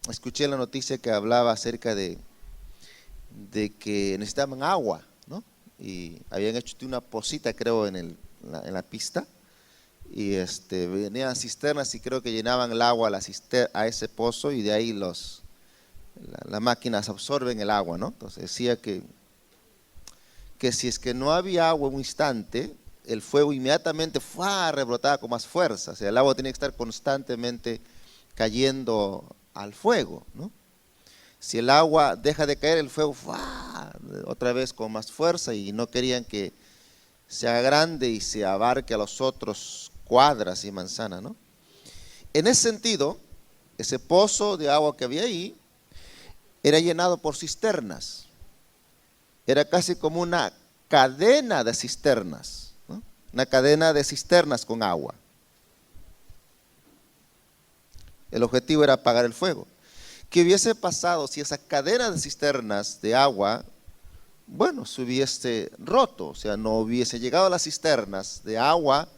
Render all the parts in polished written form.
escuché la noticia que hablaba acerca de que necesitaban agua, ¿no? Y habían hecho una posita, creo, en la pista. Y venían cisternas y creo que llenaban el agua a ese pozo y de ahí las máquinas absorben el agua, ¿no? Entonces decía que si es que no había agua en un instante, el fuego inmediatamente rebrotaba con más fuerza. O sea, el agua tiene que estar constantemente cayendo al fuego, ¿no? Si el agua deja de caer, el fuego otra vez con más fuerza, y no querían que se haga grande y se abarque a los otros cuadras y manzanas, ¿no? En ese sentido, ese pozo de agua que había ahí era llenado por cisternas. Era casi como una cadena de cisternas, ¿no? Una cadena de cisternas con agua. El objetivo era apagar el fuego. ¿Qué hubiese pasado si esa cadena de cisternas de agua, bueno, se hubiese roto? O sea, no hubiese llegado a las cisternas de agua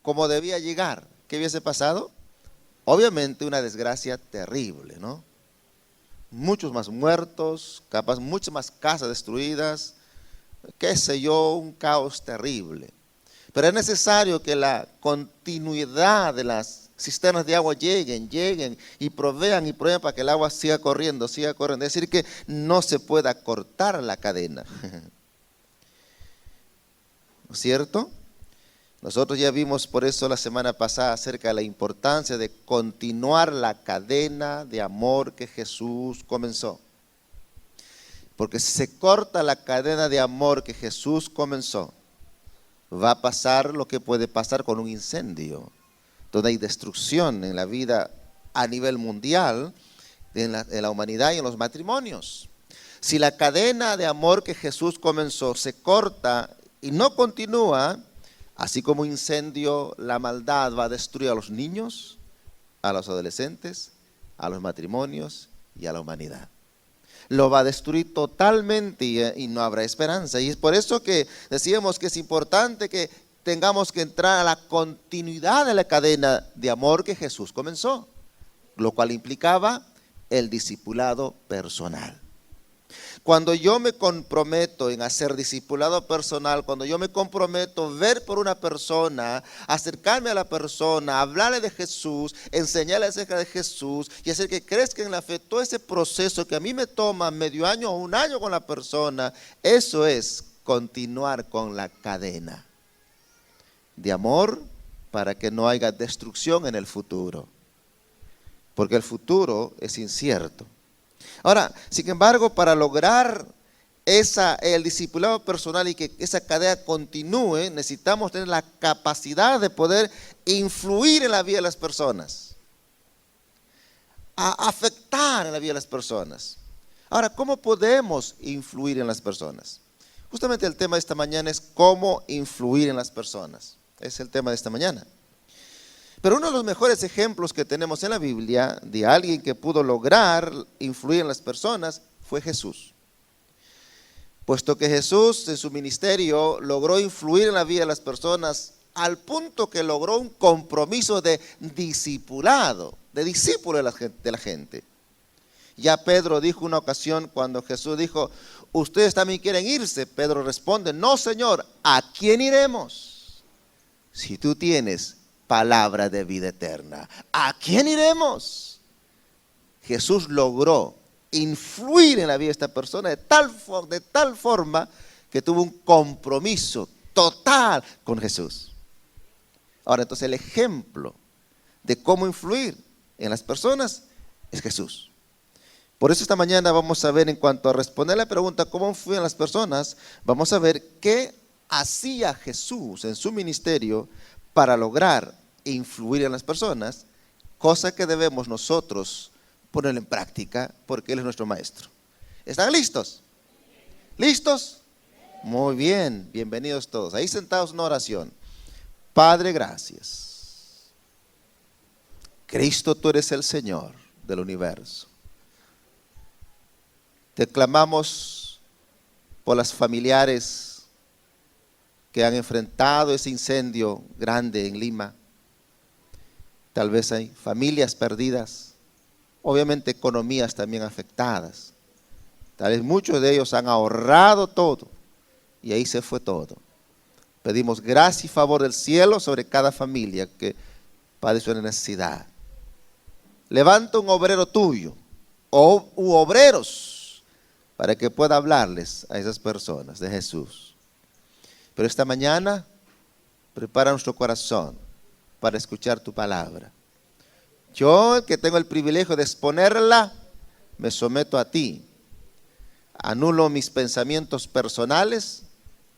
como debía llegar. ¿Qué hubiese pasado? Obviamente una desgracia terrible, ¿no? Muchos más muertos, capaz muchas más casas destruidas, qué sé yo, un caos terrible. Pero es necesario que la continuidad de las cisternas de agua lleguen y provean para que el agua siga corriendo. Es decir, que no se pueda cortar la cadena. ¿No es cierto? Nosotros ya vimos por eso la semana pasada acerca de la importancia de continuar la cadena de amor que Jesús comenzó. Porque si se corta la cadena de amor que Jesús comenzó, va a pasar lo que puede pasar con un incendio, donde hay destrucción en la vida a nivel mundial, en la humanidad y en los matrimonios. Si la cadena de amor que Jesús comenzó se corta y no continúa, así como un incendio, la maldad va a destruir a los niños, a los adolescentes, a los matrimonios y a la humanidad. Lo va a destruir totalmente y no habrá esperanza. Y es por eso que decíamos que es importante que tengamos que entrar a la continuidad de la cadena de amor que Jesús comenzó, lo cual implicaba el discipulado personal. Cuando yo me comprometo en hacer discipulado personal, cuando yo me comprometo a ver por una persona, acercarme a la persona, hablarle de Jesús, enseñarle acerca de Jesús y hacer que crezca en la fe, todo ese proceso que a mí me toma medio año o un año con la persona, eso es continuar con la cadena de amor para que no haya destrucción en el futuro, porque el futuro es incierto. Ahora, sin embargo, para lograr el discipulado personal y que esa cadena continúe, necesitamos tener la capacidad de poder influir en la vida de las personas, a afectar en la vida de las personas. Ahora, ¿cómo podemos influir en las personas? Justamente el tema de esta mañana es cómo influir en las personas. Es el tema de esta mañana. Pero uno de los mejores ejemplos que tenemos en la Biblia de alguien que pudo lograr influir en las personas fue Jesús. Puesto que Jesús en su ministerio logró influir en la vida de las personas al punto que logró un compromiso de discipulado, de discípulo de la gente. Ya Pedro dijo una ocasión cuando Jesús dijo, ¿ustedes también quieren irse? Pedro responde, no, Señor, ¿a quién iremos? Si tú tienes palabra de vida eterna, ¿a quién iremos? Jesús logró influir en la vida de esta persona de tal forma que tuvo un compromiso total con Jesús. Ahora, entonces el ejemplo de cómo influir en las personas es Jesús. Por eso esta mañana vamos a ver, en cuanto a responder la pregunta ¿cómo influyen las personas?, vamos a ver qué hacía Jesús en su ministerio para lograr influir en las personas, cosa que debemos nosotros poner en práctica porque Él es nuestro maestro. ¿Están listos? ¿Listos? Muy bien, bienvenidos todos. Ahí sentados, una oración. Padre, gracias. Cristo, tú eres el Señor del universo. Te clamamos por las familiares que han enfrentado ese incendio grande en Lima. Tal vez hay familias perdidas, obviamente economías también afectadas. Tal vez muchos de ellos han ahorrado todo y ahí se fue todo. Pedimos gracia y favor del cielo sobre cada familia que padece una necesidad. Levanta un obrero tuyo u obreros para que pueda hablarles a esas personas de Jesús. Pero esta mañana prepara nuestro corazón para escuchar tu palabra. Yo, que tengo el privilegio de exponerla, me someto a ti. Anulo mis pensamientos personales,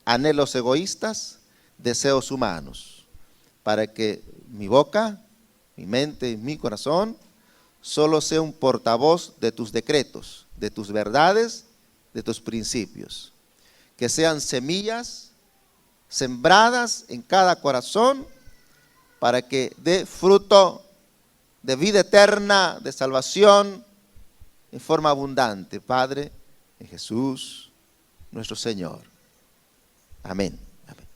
anhelos egoístas, deseos humanos, para que mi boca, mi mente y mi corazón solo sea un portavoz de tus decretos, de tus verdades, de tus principios. Que sean semillas sembradas en cada corazón para que dé fruto de vida eterna, de salvación en forma abundante. Padre, en Jesús, nuestro Señor. Amén. Amén.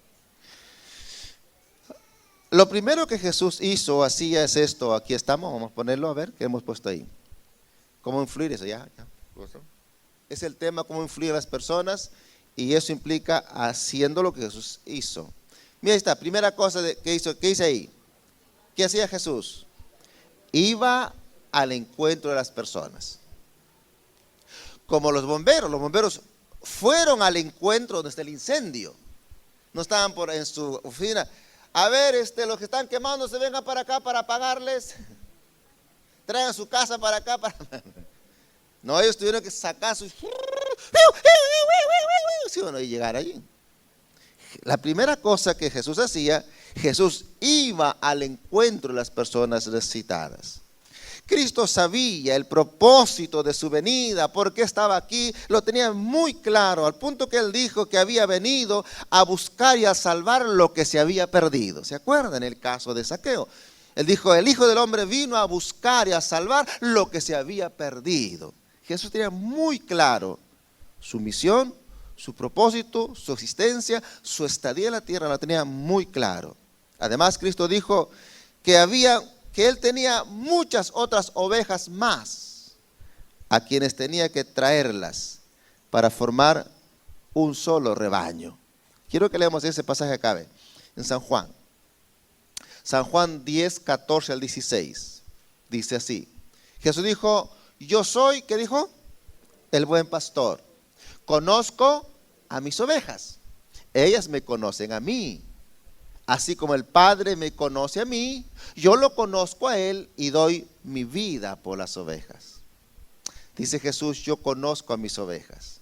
Lo primero que Jesús hizo, hacía es esto. Aquí estamos, vamos a ponerlo a ver, ¿qué hemos puesto ahí? ¿Cómo influir eso? Ya. Es el tema, cómo influir a las personas, y eso implica haciendo lo que Jesús hizo. Mira, ahí está, primera cosa que hizo, ¿qué hice ahí? ¿Qué hacía Jesús? Iba al encuentro de las personas. Como los bomberos fueron al encuentro desde el incendio. No estaban en su oficina. A ver, los que están quemándose, vengan para acá para apagarles. Traigan su casa para acá. No, ellos tuvieron que sacar sus... ¿Sí o no? Y llegar allí. La primera cosa que Jesús hacía, Jesús iba al encuentro de las personas necesitadas. Cristo sabía el propósito de su venida, por qué estaba aquí, lo tenía muy claro, al punto que él dijo que había venido a buscar y a salvar lo que se había perdido. ¿Se acuerdan el caso de Zaqueo? Él dijo, el Hijo del Hombre vino a buscar y a salvar lo que se había perdido. Jesús tenía muy claro su misión, su propósito, su existencia, su estadía en la tierra, la tenía muy claro. Además, Cristo dijo que él tenía muchas otras ovejas más, a quienes tenía que traerlas para formar un solo rebaño. Quiero que leamos ese pasaje acá, en San Juan. San Juan 10, 14 al 16. Dice así. Jesús dijo, yo soy, ¿qué dijo? El buen pastor. Conozco a mis ovejas. Ellas me conocen a mí. Así como el Padre me conoce a mí, yo lo conozco a Él y doy mi vida por las ovejas. Dice Jesús, yo conozco a mis ovejas.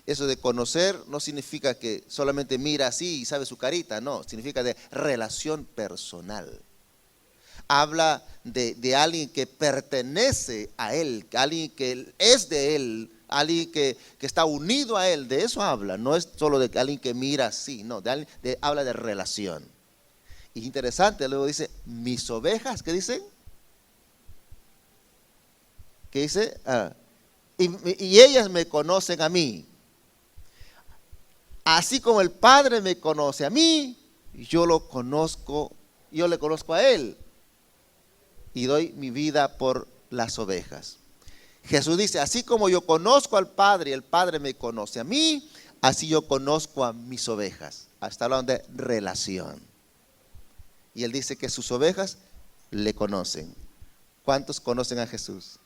Eso de conocer no significa que solamente mira así y sabe su carita, no, significa de relación personal. Habla de alguien que pertenece a Él, alguien que es de Él, alguien que está unido a Él. De eso habla, no es solo de alguien que mira así, no, habla de relación. Y interesante, luego dice, mis ovejas, ¿qué dice? ¿Qué dice? Y ellas me conocen a mí. Así como el Padre me conoce a mí, yo le conozco a Él. Y doy mi vida por las ovejas. Jesús dice, así como yo conozco al Padre y el Padre me conoce a mí, así yo conozco a mis ovejas. Hasta hablando de relación. Y Él dice que sus ovejas le conocen. ¿Cuántos conocen a Jesús?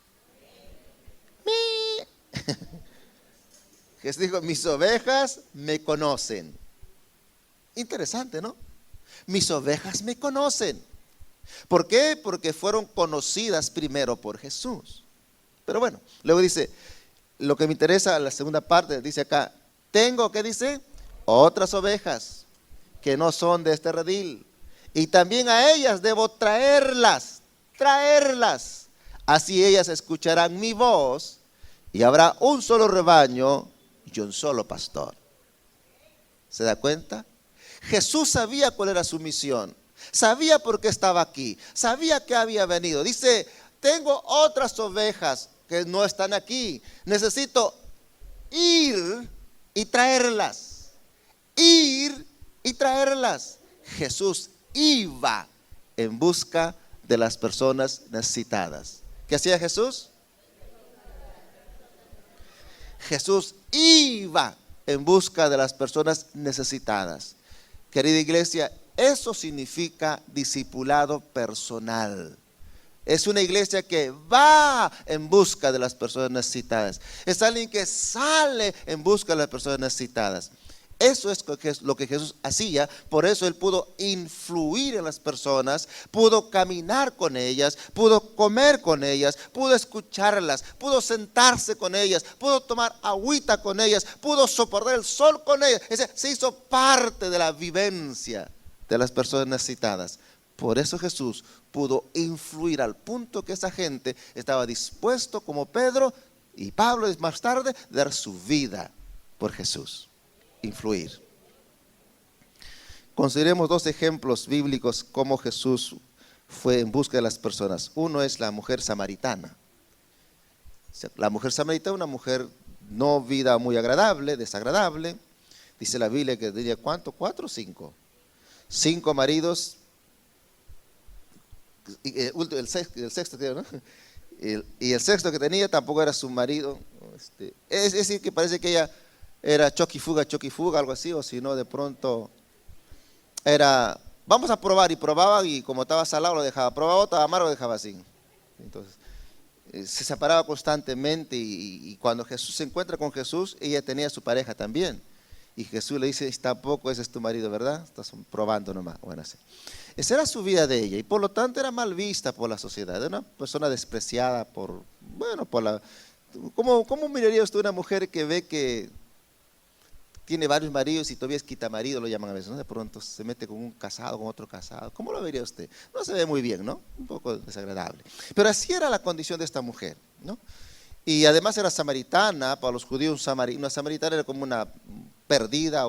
Jesús dijo, mis ovejas me conocen. Interesante, ¿no? Mis ovejas me conocen. ¿Por qué? Porque fueron conocidas primero por Jesús. Pero bueno, luego dice, lo que me interesa, la segunda parte, dice acá, tengo, ¿qué dice? Otras ovejas que no son de este redil. Y también a ellas debo traerlas. Así ellas escucharán mi voz y habrá un solo rebaño y un solo pastor. ¿Se da cuenta? Jesús sabía cuál era su misión. Sabía por qué estaba aquí. Sabía que había venido. Dice, tengo otras ovejas que no están aquí. Necesito ir y traerlas. Ir y traerlas. Jesús iba en busca de las personas necesitadas. ¿Qué hacía Jesús? Jesús iba en busca de las personas necesitadas. Querida iglesia, eso significa discipulado personal. Es una iglesia que va en busca de las personas necesitadas. Es alguien que sale en busca de las personas necesitadas. Eso es lo que Jesús hacía. Por eso Él pudo influir en las personas, pudo caminar con ellas, pudo comer con ellas, pudo escucharlas, pudo sentarse con ellas, pudo tomar agüita con ellas, pudo soportar el sol con ellas. Se hizo parte de la vivencia de las personas necesitadas. Por eso Jesús pudo influir al punto que esa gente estaba dispuesto, como Pedro y Pablo más tarde, dar su vida por Jesús. Influir. Consideremos dos ejemplos bíblicos cómo Jesús fue en busca de las personas. Uno es la mujer samaritana. La mujer samaritana, una mujer no vida muy agradable, desagradable. Dice la Biblia que tenía ¿cuánto? 4 o 5. 5 maridos. El sexto, ¿no? Y el sexto que tenía tampoco era su marido. Es decir, que parece que ella era choque y fuga, algo así, o si no, de pronto era, vamos a probar, y probaba, y como estaba salado lo dejaba, probaba otro, amargo lo dejaba así. Entonces, se separaba constantemente, y cuando Jesús se encuentra con Jesús, ella tenía su pareja también. Y Jesús le dice, tampoco ese es tu marido, ¿verdad? Estás probando nomás. Bueno, así. Esa era su vida de ella, y por lo tanto era mal vista por la sociedad, era una persona despreciada por la... ¿Cómo miraría usted una mujer que ve que tiene varios maridos y todavía es quitamarido, lo llaman a veces, ¿no? De pronto se mete con un casado, con otro casado? ¿Cómo lo vería usted? No se ve muy bien, ¿no? Un poco desagradable. Pero así era la condición de esta mujer, ¿no? Y además era samaritana. Para los judíos una samaritana era como una perdida,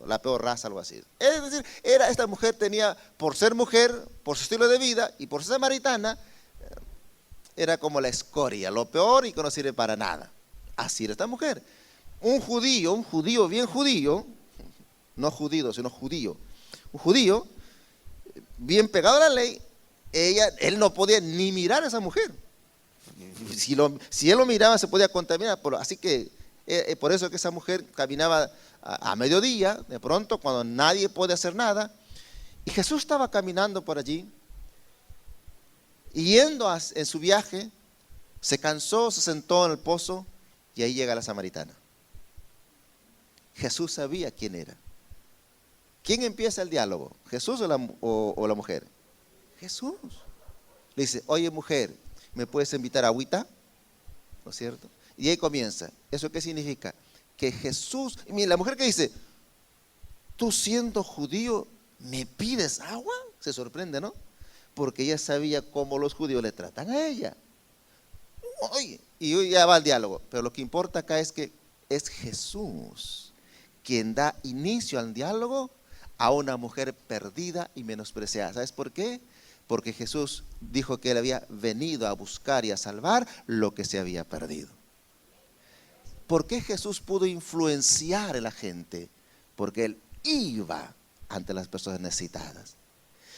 la peor raza, algo así. Es decir, esta mujer tenía, por ser mujer, por su estilo de vida y por ser samaritana, era como la escoria, lo peor y que no sirve para nada. Así era esta mujer. Un judío bien judío, no judío, sino judío, un judío bien pegado a la ley, él no podía ni mirar a esa mujer. Si él lo miraba se podía contaminar. Así que por eso que esa mujer caminaba a mediodía, de pronto cuando nadie puede hacer nada. Y Jesús estaba caminando por allí, y yendo en su viaje, se cansó, se sentó en el pozo, y ahí llega la samaritana. Jesús sabía quién era. ¿Quién empieza el diálogo? ¿Jesús o la mujer? Jesús. Le dice, oye mujer, ¿me puedes invitar a agüita? ¿No es cierto? Y ahí comienza. ¿Eso qué significa? Que Jesús, y mira, la mujer que dice, tú siendo judío, ¿me pides agua? Se sorprende, ¿no? Porque ella sabía cómo los judíos le tratan a ella. Oye, y hoy ya va el diálogo. Pero lo que importa acá es que es Jesús quien da inicio al diálogo a una mujer perdida y menospreciada. ¿Sabes por qué? Porque Jesús dijo que él había venido a buscar y a salvar lo que se había perdido. ¿Por qué Jesús pudo influenciar a la gente? Porque él iba ante las personas necesitadas.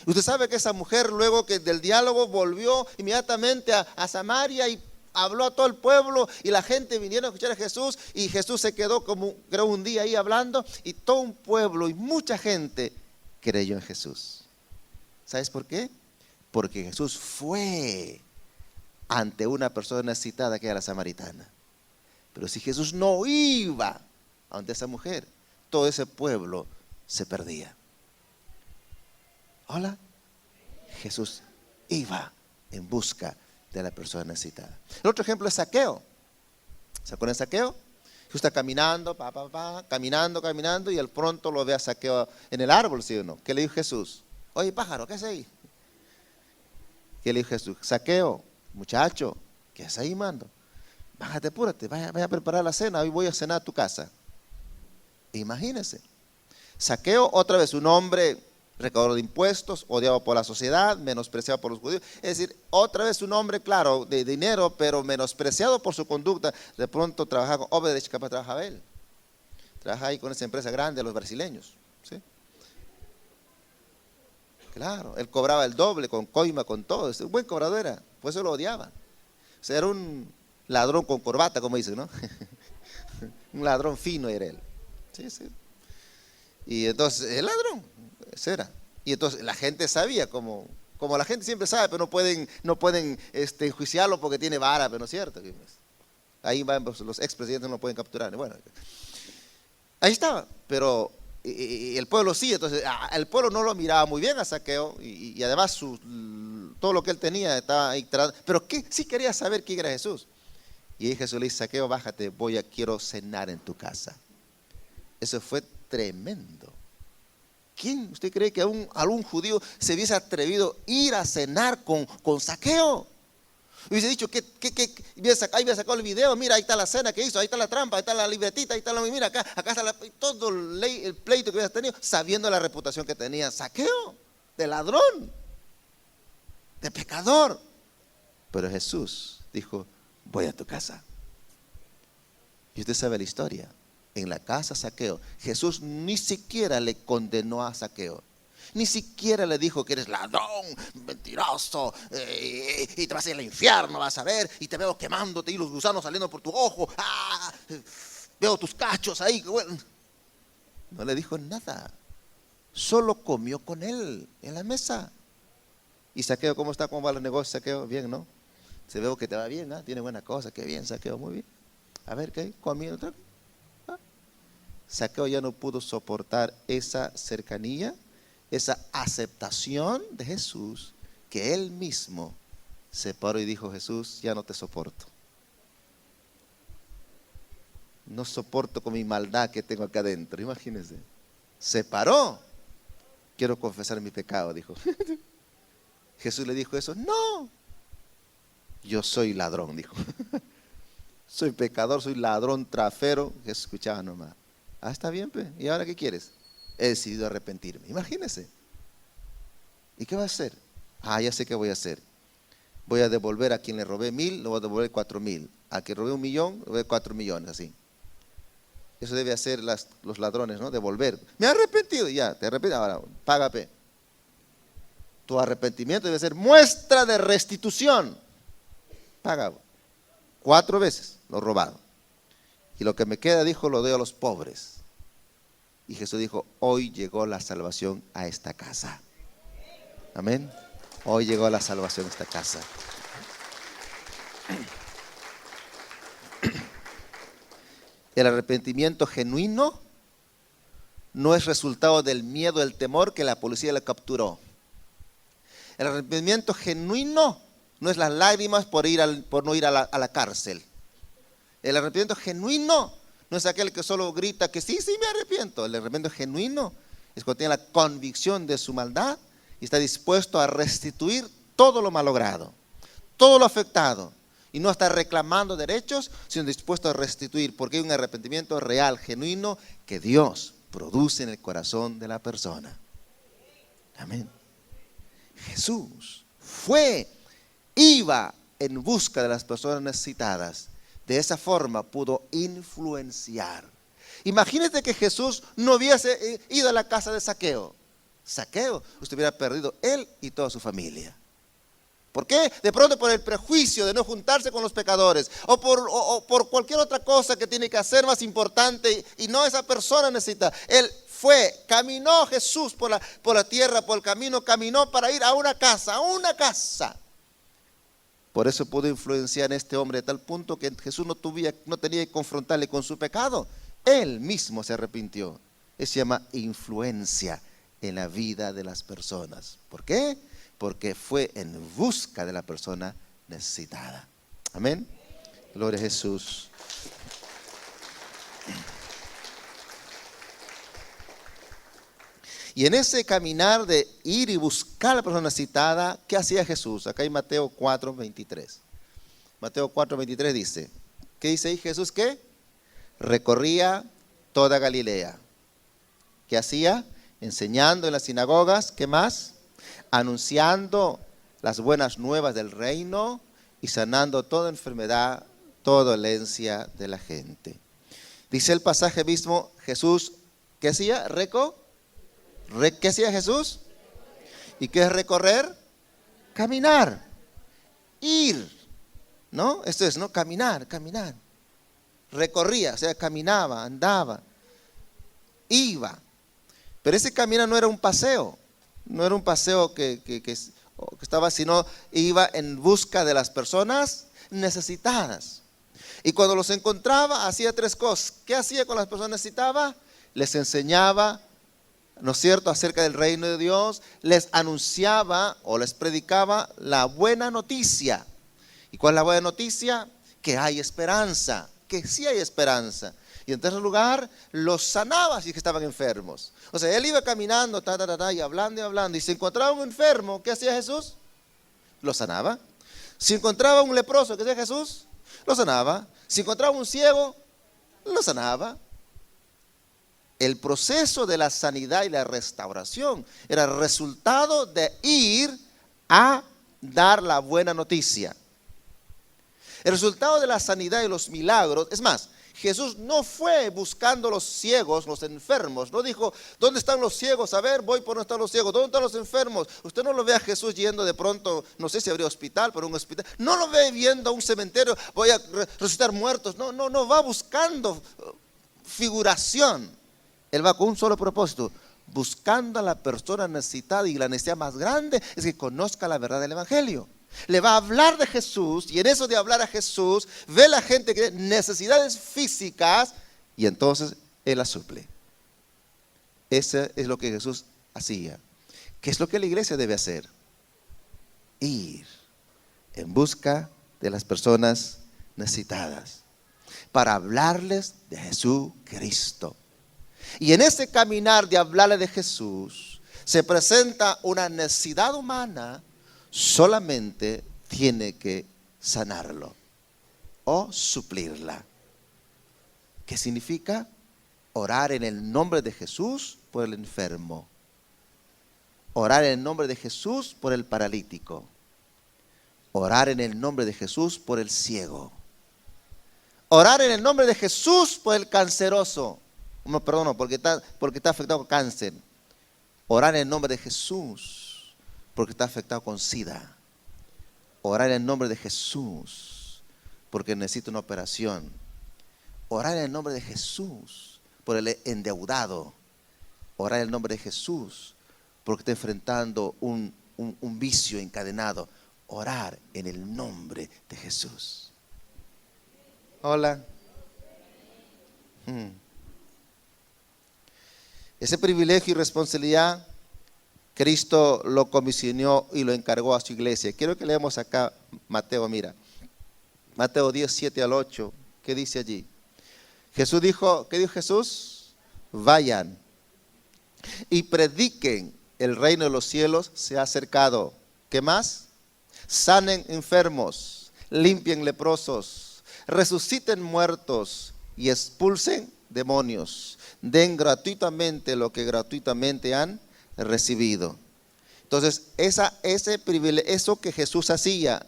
Usted sabe que esa mujer, luego que del diálogo, volvió inmediatamente a Samaria y habló a todo el pueblo, y la gente vinieron a escuchar a Jesús, y Jesús se quedó como, creo, un día ahí hablando, y todo un pueblo y mucha gente creyó en Jesús. ¿Sabes por qué? Porque Jesús fue ante una persona necesitada que era la samaritana. Pero si Jesús no iba ante esa mujer, todo ese pueblo se perdía. Hola. Jesús iba en busca de la persona necesitada. El otro ejemplo es Zaqueo. ¿Se acuerdan de Zaqueo? Jesús está caminando, caminando, y al pronto lo ve a Zaqueo en el árbol, ¿sí o no? ¿Qué le dijo Jesús? Oye, pájaro, ¿qué haces ahí? ¿Qué le dijo Jesús? Zaqueo, muchacho, ¿qué haces ahí, mando? Bájate, apúrate, vaya a preparar la cena, hoy voy a cenar a tu casa. Imagínense. Zaqueo, otra vez, un hombre recaudador de impuestos, odiado por la sociedad, menospreciado por los judíos. Es decir, otra vez un hombre, claro, de dinero, pero menospreciado por su conducta. De pronto trabajaba con Obedech, capaz trabajaba él. Trabaja ahí con esa empresa grande, los brasileños. ¿Sí? Claro, él cobraba el doble, con coima, con todo. Un buen cobrador era, por eso lo odiaban. sea, era un ladrón con corbata, como dicen, ¿no? Un ladrón fino era él. Sí, sí. Y entonces, el ladrón, ese era. Y entonces la gente sabía, como la gente siempre sabe, pero no pueden enjuiciarlo porque tiene vara, pero no es cierto. Ahí van los expresidentes, no lo pueden capturar. Bueno, ahí estaba, pero y el pueblo sí, entonces el pueblo no lo miraba muy bien a Zaqueo y además todo lo que él tenía estaba ahí, pero sí quería saber quién era Jesús. Y ahí Jesús le dice: Zaqueo, bájate, quiero cenar en tu casa. Eso fue tremendo. ¿Quién usted cree que algún judío se hubiese atrevido a ir a cenar con Zaqueo? Hubiese dicho que ahí había sacado el video: mira, ahí está la cena que hizo, ahí está la trampa, ahí está la libretita, ahí está mira, acá está todo el pleito que hubiese tenido, sabiendo la reputación que tenía Zaqueo, de ladrón, de pecador. Pero Jesús dijo: voy a tu casa. Y usted sabe la historia. En la casa de Zaqueo, Jesús ni siquiera le condenó a Zaqueo. Ni siquiera le dijo que eres ladrón, mentiroso, y te vas a ir al infierno, vas a ver, y te veo quemándote y los gusanos saliendo por tu ojo. Veo tus cachos ahí. No le dijo nada. Solo comió con él en la mesa. ¿Y Zaqueo cómo está? ¿Cómo va el negocio, Zaqueo? Bien, ¿no? Se ve que te va bien, ¿eh? Tiene buena cosa. Qué bien, Zaqueo, muy bien. A ver, ¿qué? Comiendo. Zaqueo ya no pudo soportar esa cercanía, esa aceptación de Jesús, que él mismo se paró y dijo: Jesús, ya no te soporto. No soporto con mi maldad que tengo acá adentro. Imagínense. Se paró. Quiero confesar mi pecado, dijo. Jesús le dijo eso: no, yo soy ladrón, dijo. Soy pecador, soy ladrón, trafero. Jesús escuchaba nomás. Está bien, pues. ¿Y ahora qué quieres? He decidido arrepentirme. Imagínese. ¿Y qué va a hacer? Ya sé qué voy a hacer. Voy a devolver a quien le robé 1,000, le voy a devolver 4,000. A quien robé 1,000,000, le voy a 4 millones, así. Eso debe hacer los ladrones, ¿no? Devolver. Me he arrepentido, ya, te arrepientes, ahora, págame. Tu arrepentimiento debe ser muestra de restitución. Paga 4 veces lo robado. Y lo que me queda, dijo, lo doy a los pobres. Y Jesús dijo: hoy llegó la salvación a esta casa. Amén. Hoy llegó la salvación a esta casa. El arrepentimiento genuino no es resultado del miedo, del temor que la policía le capturó. El arrepentimiento genuino no es las lágrimas por no ir a la cárcel. El arrepentimiento genuino no es aquel que solo grita que sí me arrepiento. El arrepentimiento genuino es cuando tiene la convicción de su maldad y está dispuesto a restituir todo lo malogrado, todo lo afectado, y no está reclamando derechos, sino dispuesto a restituir, porque hay un arrepentimiento real, genuino, que Dios produce en el corazón de la persona. Amén. Jesús iba en busca de las personas necesitadas. De esa forma pudo influenciar. Imagínate que Jesús no hubiese ido a la casa de Zaqueo. Zaqueo, usted hubiera perdido él y toda su familia. ¿Por qué? De pronto por el prejuicio de no juntarse con los pecadores, o por cualquier otra cosa que tiene que hacer más importante, y no esa persona necesita. Él caminó Jesús por la tierra, por el camino, caminó para ir a una casa. Por eso pudo influenciar en este hombre a tal punto que Jesús no tenía que confrontarle con su pecado. Él mismo se arrepintió. Eso se llama influencia en la vida de las personas. ¿Por qué? Porque fue en busca de la persona necesitada. Amén. Gloria a Jesús. Y en ese caminar de ir y buscar a la persona necesitada, ¿qué hacía Jesús? Acá hay Mateo 4:23. Mateo 4:23 dice, ¿qué dice ahí Jesús? ¿Qué? Recorría toda Galilea. ¿Qué hacía? Enseñando en las sinagogas. ¿Qué más? Anunciando las buenas nuevas del reino y sanando toda enfermedad, toda dolencia de la gente. Dice el pasaje mismo, Jesús, ¿qué hacía? ¿Qué hacía Jesús? ¿Y qué es recorrer? Caminar, ir. ¿no? Esto es, ¿no? Caminar. Recorría, o sea, caminaba, andaba, iba. Pero ese caminar no era un paseo, no era un paseo que estaba, sino iba en busca de las personas necesitadas. Y cuando los encontraba, hacía tres cosas. ¿Qué hacía con las personas necesitadas? Les enseñaba, ¿no es cierto?, acerca del reino de Dios, les anunciaba o les predicaba la buena noticia. ¿Y cuál es la buena noticia? Que hay esperanza, que sí hay esperanza. Y en tercer lugar, los sanaba si es que estaban enfermos. O sea, él iba caminando, y hablando, y se encontraba un enfermo, ¿qué hacía Jesús? Lo sanaba. Si encontraba un leproso, ¿qué hacía Jesús? Lo sanaba. Si encontraba un ciego, lo sanaba. El proceso de la sanidad y la restauración era el resultado de ir a dar la buena noticia. El resultado de la sanidad y los milagros, es más, Jesús no fue buscando los ciegos, los enfermos. No dijo, ¿dónde están los ciegos? A ver, voy por donde están los ciegos. ¿Dónde están los enfermos? Usted no lo ve a Jesús yendo de pronto, no sé si habría hospital, pero un hospital. No lo ve viendo a un cementerio, voy a resucitar muertos. No, va buscando figuración. Él va con un solo propósito, buscando a la persona necesitada, y la necesidad más grande es que conozca la verdad del Evangelio. Le va a hablar de Jesús, y en eso de hablar a Jesús, ve la gente que tiene necesidades físicas, y entonces Él las suple. Eso es lo que Jesús hacía. ¿Qué es lo que la iglesia debe hacer? Ir en busca de las personas necesitadas, para hablarles de Jesucristo. Y en ese caminar de hablarle de Jesús, se presenta una necesidad humana, solamente tiene que sanarlo o suplirla. ¿Qué significa? Orar en el nombre de Jesús por el enfermo. Orar en el nombre de Jesús por el paralítico. Orar en el nombre de Jesús por el ciego. Orar en el nombre de Jesús por el canceroso. No, perdón, porque está afectado con cáncer. Orar en el nombre de Jesús porque está afectado con SIDA. Orar en el nombre de Jesús porque necesita una operación. Orar en el nombre de Jesús por el endeudado. Orar en el nombre de Jesús porque está enfrentando un vicio encadenado. Orar en el nombre de Jesús. Hola. Ese privilegio y responsabilidad, Cristo lo comisionó y lo encargó a su iglesia. Quiero que leamos acá Mateo, mira. Mateo 10, 7 al 8. ¿Qué dice allí? Jesús dijo, ¿qué dijo Jesús? Vayan y prediquen, el reino de los cielos se ha acercado. ¿Qué más? Sanen enfermos, limpien leprosos, resuciten muertos y expulsen demonios. Den gratuitamente lo que gratuitamente han recibido. Entonces, ese privilegio, eso que Jesús hacía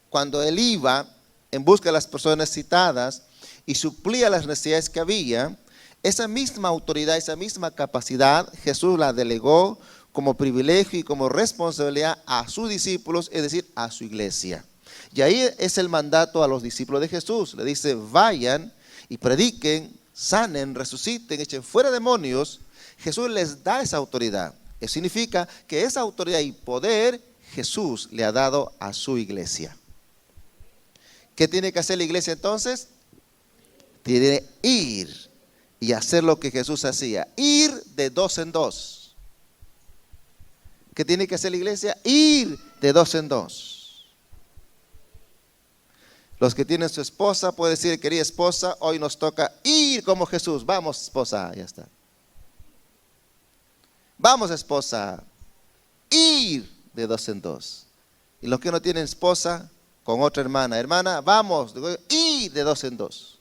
cuando Él iba en busca de las personas necesitadas y suplía las necesidades que había, esa misma autoridad, esa misma capacidad, Jesús la delegó como privilegio y como responsabilidad a sus discípulos, es decir, a su iglesia. Y ahí es el mandato a los discípulos de Jesús. Le dice, vayan y prediquen, sanen, resuciten, echen fuera demonios. Jesús les da esa autoridad. Eso significa que esa autoridad y poder Jesús le ha dado a su iglesia. ¿Qué tiene que hacer la iglesia entonces? Tiene que ir y hacer lo que Jesús hacía. Ir de dos en dos. ¿Qué tiene que hacer la iglesia? Ir de dos en dos. Los que tienen su esposa pueden decir, querida esposa, hoy nos toca ir como Jesús. Vamos, esposa, ya está. Vamos, esposa, ir de dos en dos. Y los que no tienen esposa, con otra hermana, vamos, ir de dos en dos.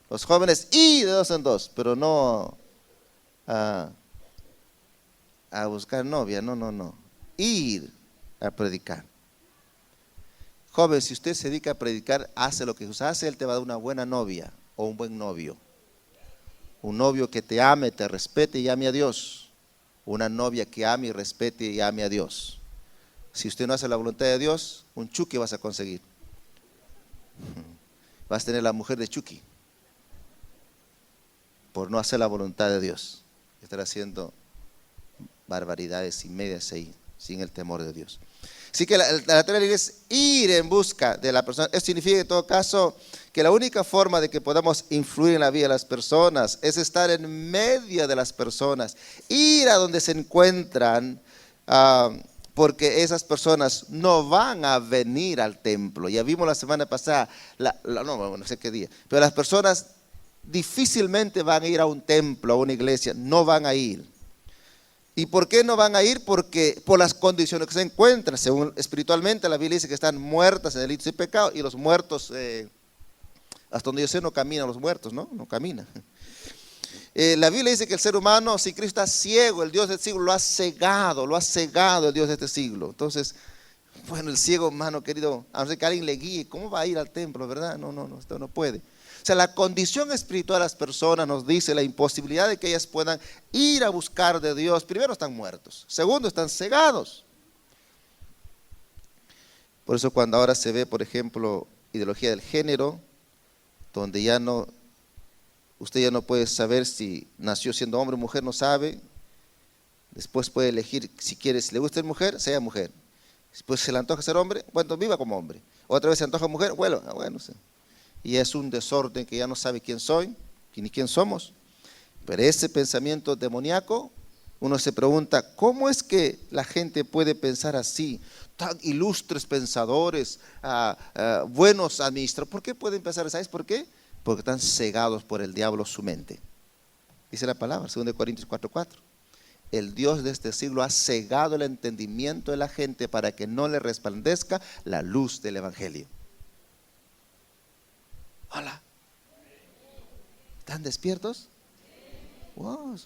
Los jóvenes, ir de dos en dos, pero no a buscar novia, no. Ir a predicar. Joven, si usted se dedica a predicar, hace lo que Jesús hace, Él te va a dar una buena novia o un buen novio. Un novio que te ame, te respete y ame a Dios. Una novia que ame y respete y ame a Dios. Si usted no hace la voluntad de Dios, un chuki vas a conseguir. Vas a tener la mujer de Chucky por no hacer la voluntad de Dios. Estar haciendo barbaridades y medias ahí, sin el temor de Dios. Así que la tarea es ir en busca de la persona. Esto significa en todo caso que la única forma de que podamos influir en la vida de las personas es estar en medio de las personas, ir a donde se encuentran, porque esas personas no van a venir al templo. Ya vimos la semana pasada, no sé qué día, pero las personas difícilmente van a ir a un templo, a una iglesia, no van a ir. ¿Y por qué no van a ir? Porque por las condiciones que se encuentran. Según espiritualmente la Biblia dice que están muertas en delitos y pecados, y los muertos, hasta donde yo sé, no caminan los muertos, ¿no? No caminan. La Biblia dice que el ser humano, si Cristo está ciego, el Dios del siglo lo ha cegado el Dios de este siglo. Entonces, bueno, el ciego, hermano querido, a no ser que alguien le guíe, ¿cómo va a ir al templo, verdad? No, esto no puede. O sea, la condición espiritual de las personas nos dice la imposibilidad de que ellas puedan ir a buscar de Dios. Primero, están muertos. Segundo, están cegados. Por eso cuando ahora se ve, por ejemplo, ideología del género, donde usted ya no puede saber si nació siendo hombre o mujer, no sabe. Después puede elegir si quiere, si le gusta ser mujer, sea mujer. Después se le antoja ser hombre, bueno, viva como hombre. Otra vez se antoja mujer, bueno, sí. Y es un desorden que ya no sabe quién soy, ni quién somos. Pero ese pensamiento demoníaco, uno se pregunta, ¿cómo es que la gente puede pensar así? Tan ilustres pensadores, buenos administradores. ¿Por qué pueden pensar así? ¿Sabes por qué? Porque están cegados por el diablo su mente. Dice la palabra, 2 Corintios 4:4. El Dios de este siglo ha cegado el entendimiento de la gente para que no le resplandezca la luz del evangelio. Hola. ¿Están despiertos? Wow,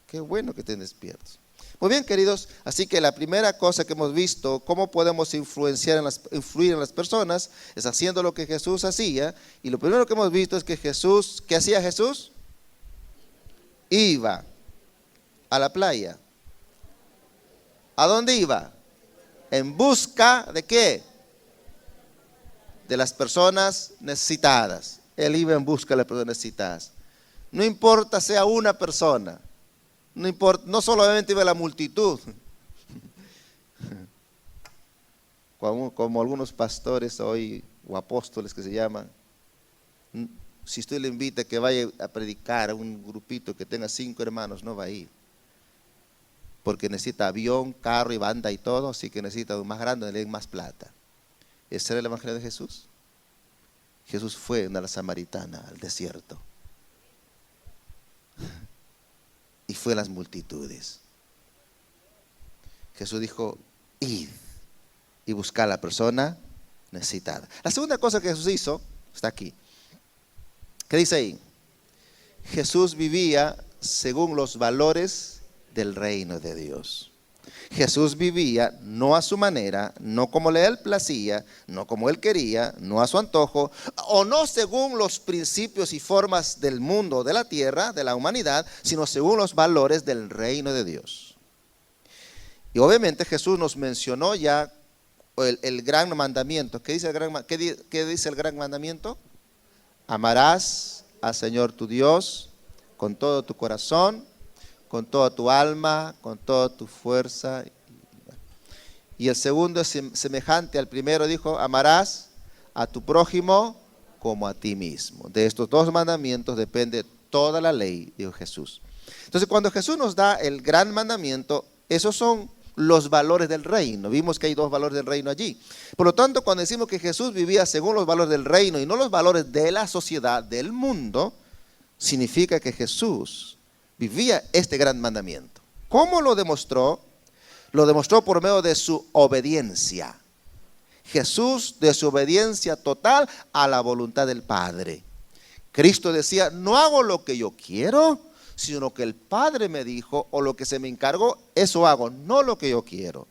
qué bueno que estén despiertos. Muy bien, queridos, así que la primera cosa que hemos visto, cómo podemos influir en las personas, es haciendo lo que Jesús hacía. Y lo primero que hemos visto es que Jesús, ¿qué hacía Jesús? Iba a la playa. ¿A dónde iba? ¿En busca de qué? De las personas necesitadas. Él iba en busca de las personas necesitadas. No importa sea una persona, no importa, no solamente iba la multitud, como algunos pastores hoy o apóstoles que se llaman. Si usted le invita a que vaya a predicar a un grupito que tenga 5 hermanos, no va a ir, porque necesita avión, carro y banda y todo, así que necesita un más grande, le den más plata. ¿Ese era el evangelio de Jesús? Jesús fue a la samaritana al desierto y fue a las multitudes. Jesús dijo, id y buscar a la persona necesitada. La segunda cosa que Jesús hizo está aquí. ¿Qué dice ahí? Jesús vivía según los valores del reino de Dios. Jesús vivía no a su manera, no como le él placía, no como él quería, no a su antojo, o no según los principios y formas del mundo, de la tierra, de la humanidad, sino según los valores del reino de Dios. Y obviamente Jesús nos mencionó ya el gran mandamiento. ¿Qué dice el gran mandamiento? Amarás al Señor tu Dios con todo tu corazón, con toda tu alma, con toda tu fuerza. Y el segundo es semejante al primero, dijo, amarás a tu prójimo como a ti mismo. De estos 2 mandamientos depende toda la ley, dijo Jesús. Entonces, cuando Jesús nos da el gran mandamiento, esos son los valores del reino. Vimos que hay 2 valores del reino allí. Por lo tanto, cuando decimos que Jesús vivía según los valores del reino y no los valores de la sociedad, del mundo, significa que Jesús vivía este gran mandamiento. ¿Cómo lo demostró? Lo demostró por medio de su obediencia. Jesús, de su obediencia total a la voluntad del Padre. Cristo decía, no hago lo que yo quiero, sino lo que el Padre me dijo o lo que se me encargó, eso hago, no lo que yo quiero.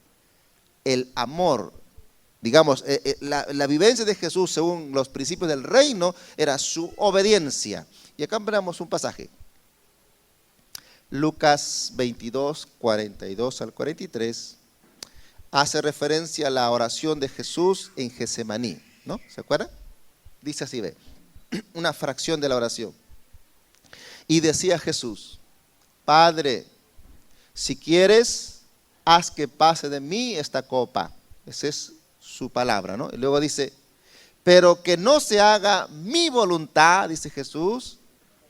El amor, digamos, la vivencia de Jesús según los principios del reino era su obediencia. Y acá veamos un pasaje. Lucas 22, 42 al 43, hace referencia a la oración de Jesús en Getsemaní, ¿no? ¿Se acuerdan? Dice así, ve, una fracción de la oración. Y decía Jesús, Padre, si quieres, haz que pase de mí esta copa. Esa es su palabra, ¿no? Y luego dice, pero que no se haga mi voluntad, dice Jesús,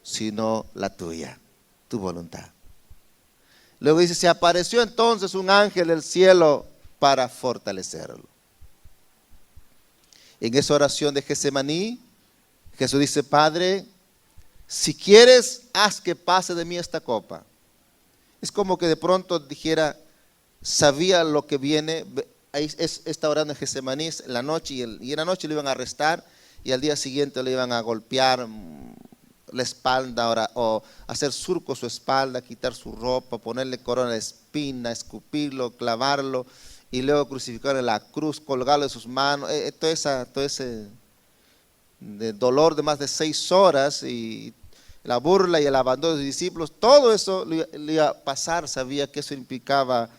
sino la tuya, tu voluntad. Luego dice, se apareció entonces un ángel del cielo para fortalecerlo. En esa oración de Getsemaní, Jesús dice, Padre, si quieres, haz que pase de mí esta copa. Es como que de pronto dijera, sabía lo que viene. Ahí está orando en Getsemaní en la noche y en la noche lo iban a arrestar y al día siguiente le iban a golpear la espalda o hacer surco su espalda, quitar su ropa, ponerle corona de espina, escupirlo, clavarlo y luego crucificarlo en la cruz, colgarlo de sus manos. Todo ese de dolor de más de 6 horas y la burla y el abandono de sus discípulos, todo eso le iba a pasar. Sabía que eso implicaba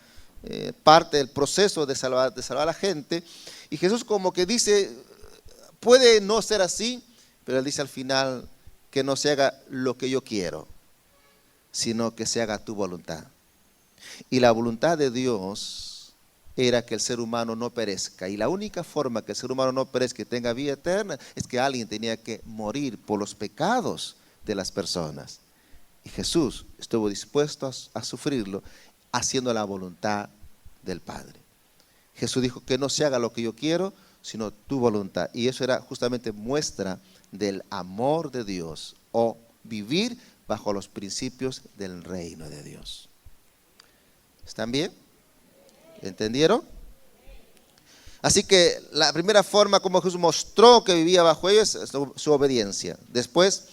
parte del proceso de salvar a la gente. Y Jesús como que dice, puede no ser así, pero él dice al final, que no se haga lo que yo quiero, sino que se haga tu voluntad. Y la voluntad de Dios era que el ser humano no perezca. Y la única forma que el ser humano no perezca y tenga vida eterna es que alguien tenía que morir por los pecados de las personas. Y Jesús estuvo dispuesto a sufrirlo, haciendo la voluntad del Padre. Jesús dijo que no se haga lo que yo quiero, sino tu voluntad. Y eso era justamente muestra del amor de Dios, o vivir bajo los principios del reino de Dios. ¿Están bien? ¿Entendieron? Así que la primera forma como Jesús mostró que vivía bajo ellos es su obediencia. Después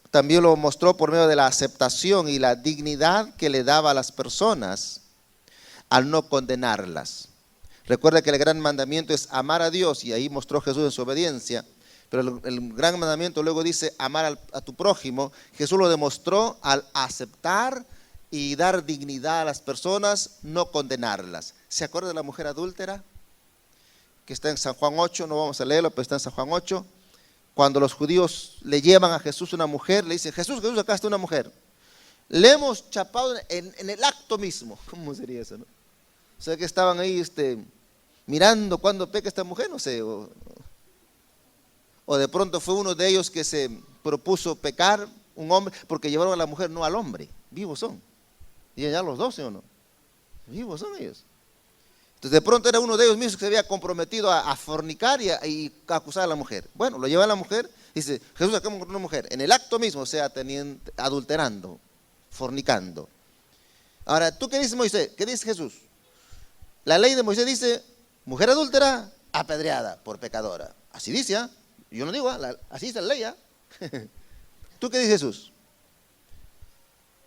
también lo mostró por medio de la aceptación y la dignidad que le daba a las personas al no condenarlas. Recuerda que el gran mandamiento es amar a Dios, y ahí mostró Jesús en su obediencia. Pero el gran mandamiento luego dice amar a tu prójimo. Jesús lo demostró al aceptar y dar dignidad a las personas, no condenarlas. ¿Se acuerda de la mujer adúltera? Que está en San Juan 8, no vamos a leerlo, pero está en San Juan 8. Cuando los judíos le llevan a Jesús una mujer, le dicen, Jesús, acá está una mujer. Le hemos chapado en el acto mismo. ¿Cómo sería eso, no? O sea que estaban ahí mirando cuándo peca esta mujer, no sé. O de pronto fue uno de ellos que se propuso pecar, un hombre, porque llevaron a la mujer, no al hombre. Vivos son. Y allá los 12, ¿o no? Vivos son ellos. Entonces de pronto era uno de ellos mismos que se había comprometido a fornicar y a acusar a la mujer. Bueno, lo lleva a la mujer, dice, Jesús, acá con una mujer, en el acto mismo, o sea, adulterando, fornicando. Ahora, ¿tú qué dices, Moisés? ¿Qué dice Jesús? La ley de Moisés dice, mujer adúltera, apedreada por pecadora. Así dice, ¿ah? Yo no digo, así dice la ley, ¿ah? ¿Tú qué dices, Jesús?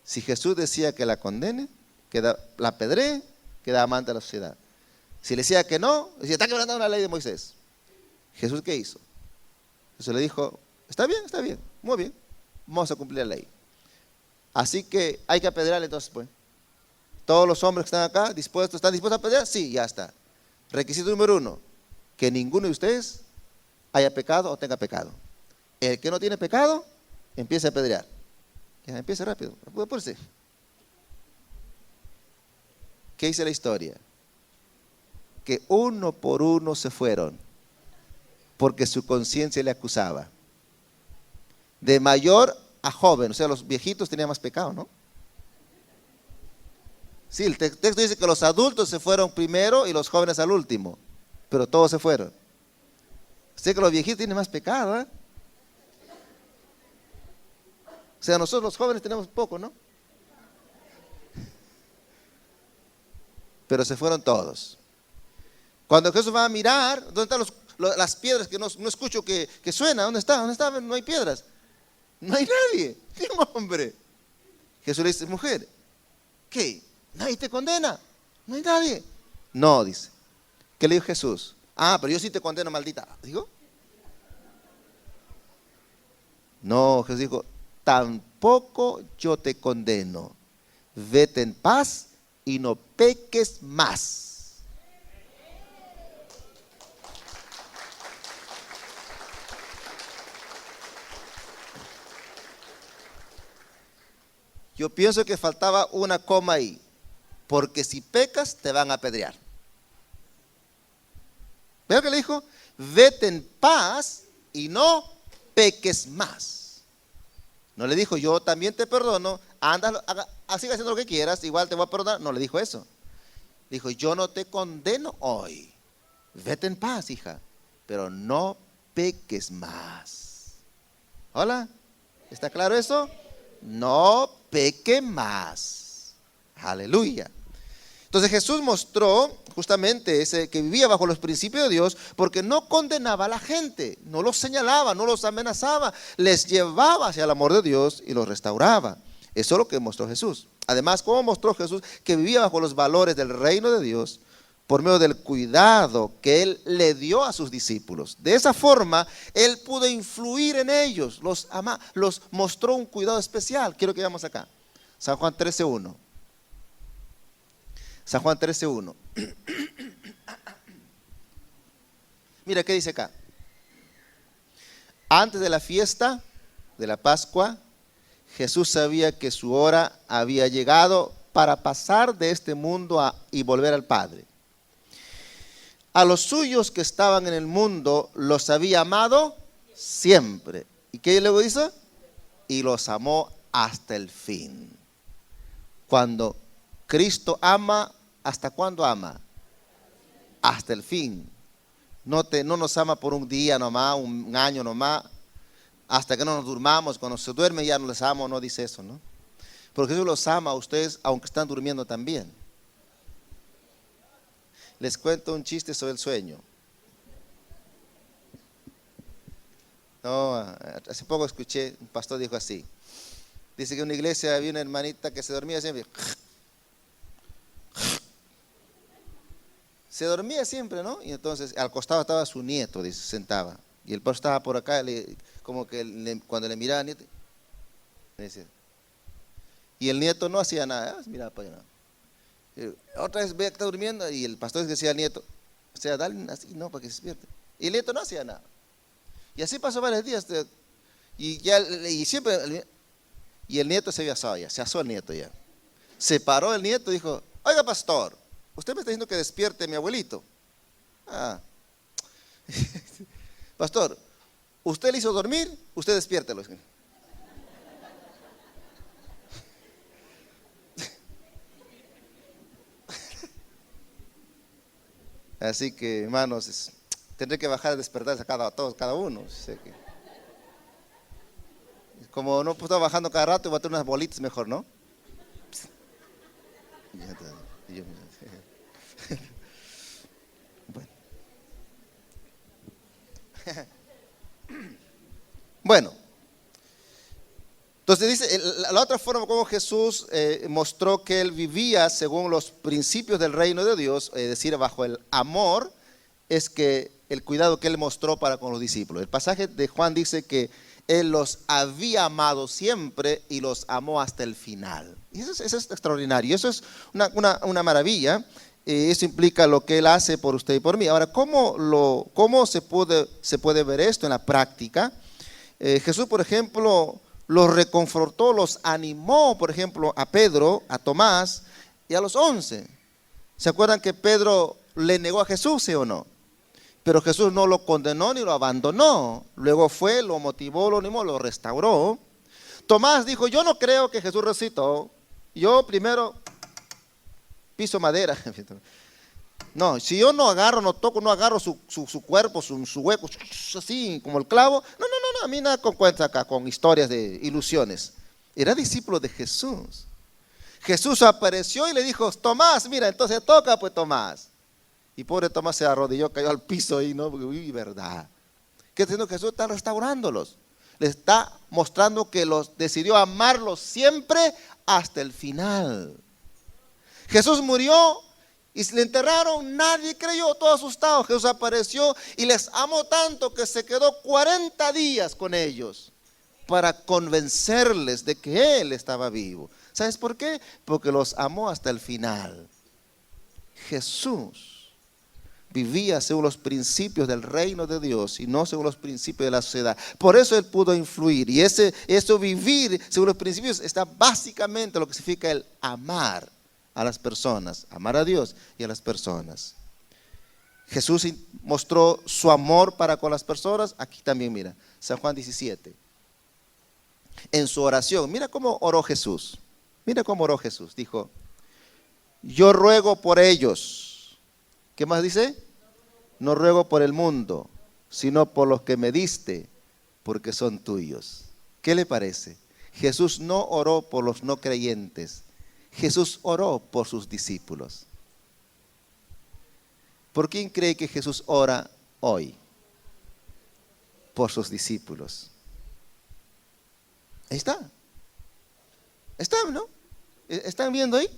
Si Jesús decía que la condene, que la apedree, queda amante de la sociedad. Si le decía que no, decía, está quebrantando la ley de Moisés. ¿Jesús qué hizo? Jesús le dijo, está bien, muy bien, vamos a cumplir la ley. Así que hay que apedrearle entonces, pues. Todos los hombres que están acá, ¿están dispuestos a apedrear? Sí, ya está. Requisito número 1, que ninguno de ustedes haya pecado o tenga pecado. El que no tiene pecado, empieza a apedrear. Ya, empieza rápido, apúrese. ¿Qué dice la historia? Que uno por uno se fueron, porque su conciencia le acusaba. De mayor a joven, o sea, los viejitos tenían más pecado, ¿no? Sí, el texto dice que los adultos se fueron primero y los jóvenes al último, pero todos se fueron. Sé que los viejitos tienen más pecado, ¿eh? O sea, nosotros los jóvenes tenemos poco, ¿no? Pero se fueron todos. Cuando Jesús va a mirar, ¿dónde están las piedras que no escucho que suena? ¿Dónde está? No hay piedras. No hay nadie. ¿Qué hombre? Jesús le dice, mujer, ¿qué? ¿Nadie te condena? No hay nadie. No, dice. ¿Qué le dijo Jesús? Ah, pero yo sí te condeno, maldita. ¿Digo? No, Jesús dijo, tampoco yo te condeno. Vete en paz y no peques más. Yo pienso que faltaba una coma ahí, porque si pecas te van a apedrear. ¿Veo que le dijo? Vete en paz y no peques más. No le dijo, yo también te perdono, anda, siga haciendo lo que quieras, igual te voy a perdonar. No le dijo eso. Dijo, yo no te condeno hoy. Vete en paz, hija, pero no peques más. ¿Hola? ¿Está claro eso? No peque más. Aleluya. Entonces Jesús mostró justamente ese que vivía bajo los principios de Dios, porque no condenaba a la gente, no los señalaba, no los amenazaba, les llevaba hacia el amor de Dios y los restauraba. Eso es lo que mostró Jesús. Además, ¿cómo mostró Jesús que vivía bajo los valores del reino de Dios? Por medio del cuidado que Él le dio a sus discípulos. De esa forma, Él pudo influir en ellos, los mostró un cuidado especial. Quiero que veamos acá, San Juan 13:1. San Juan 13:1. Mira qué dice acá. Antes de la fiesta de la Pascua, Jesús sabía que su hora había llegado para pasar de este mundo y volver al Padre. A los suyos que estaban en el mundo los había amado siempre. ¿Y qué luego hizo? Y los amó hasta el fin. Cuando Cristo ama, ¿hasta cuándo ama? Hasta el fin. No nos ama por un día nomás, un año nomás, hasta que no nos durmamos. Cuando se duerme ya no les amo, no dice eso, ¿no? Porque Jesús los ama a ustedes aunque están durmiendo también. Les cuento un chiste sobre el sueño. No, hace poco escuché, un pastor dijo así. Dice que en una iglesia había una hermanita que se dormía siempre. Se dormía siempre, ¿no? Y entonces al costado estaba su nieto, dice, sentaba. Y el pastor estaba por acá, como que cuando le miraba al nieto, le decía. Y el nieto no hacía nada, miraba para allá. Otra vez veía que está durmiendo y el pastor decía al nieto, o sea, dale así, no, para que se despierte. Y el nieto no hacía nada. Y así pasó varios días. Y el nieto se había asado ya, se asó el nieto ya. Se paró el nieto y dijo, oiga pastor, usted me está diciendo que despierte a mi abuelito. Pastor, usted le hizo dormir, usted despiértelo. Así que, hermanos, tendré que bajar a despertarse a todos, cada uno. Sé que, como no puedo estar bajando cada rato, voy a tener unas bolitas mejor, ¿no? Bueno, entonces dice, la otra forma como Jesús mostró que Él vivía según los principios del reino de Dios, es decir, bajo el amor, es que el cuidado que Él mostró para con los discípulos. El pasaje de Juan dice que Él los había amado siempre y los amó hasta el final. Y eso es extraordinario, eso es una maravilla. Eso implica lo que Él hace por usted y por mí. Ahora, ¿cómo se puede ver esto en la práctica? Jesús, por ejemplo, los reconfortó, los animó, por ejemplo, a Pedro, a Tomás y a los 11. ¿Se acuerdan que Pedro le negó a Jesús, sí o no? Pero Jesús no lo condenó ni lo abandonó. Luego fue, lo motivó, lo animó, lo restauró. Tomás dijo, yo no creo que Jesús resucitó. Yo primero piso madera. No, si yo no agarro, no toco, no agarro su cuerpo, su hueco, así como el clavo. No, a mí nada con cuenta acá, con historias de ilusiones. Era discípulo de Jesús. Jesús apareció y le dijo, Tomás, mira, entonces toca pues Tomás. Y pobre Tomás se arrodilló, cayó al piso y no, uy, verdad. ¿Qué está haciendo Jesús? Está restaurándolos. Le está mostrando que los decidió amarlos siempre hasta el final. Jesús murió y le enterraron, nadie creyó, todo asustado. Jesús apareció y les amó tanto que se quedó 40 días con ellos para convencerles de que Él estaba vivo. ¿Sabes por qué? Porque los amó hasta el final. Jesús vivía según los principios del reino de Dios y no según los principios de la sociedad. Por eso él pudo influir. Y eso vivir según los principios está básicamente lo que significa el amar a las personas, amar a Dios y a las personas. Jesús mostró su amor para con las personas. Aquí también mira, San Juan 17. En su oración, mira cómo oró Jesús. Mira cómo oró Jesús. Dijo, yo ruego por ellos. ¿Qué más dice? No ruego por el mundo, sino por los que me diste, porque son tuyos. ¿Qué le parece? Jesús no oró por los no creyentes. Jesús oró por sus discípulos. ¿Por quién cree que Jesús ora hoy? Por sus discípulos. Ahí está. ¿Están, no? ¿Están viendo ahí?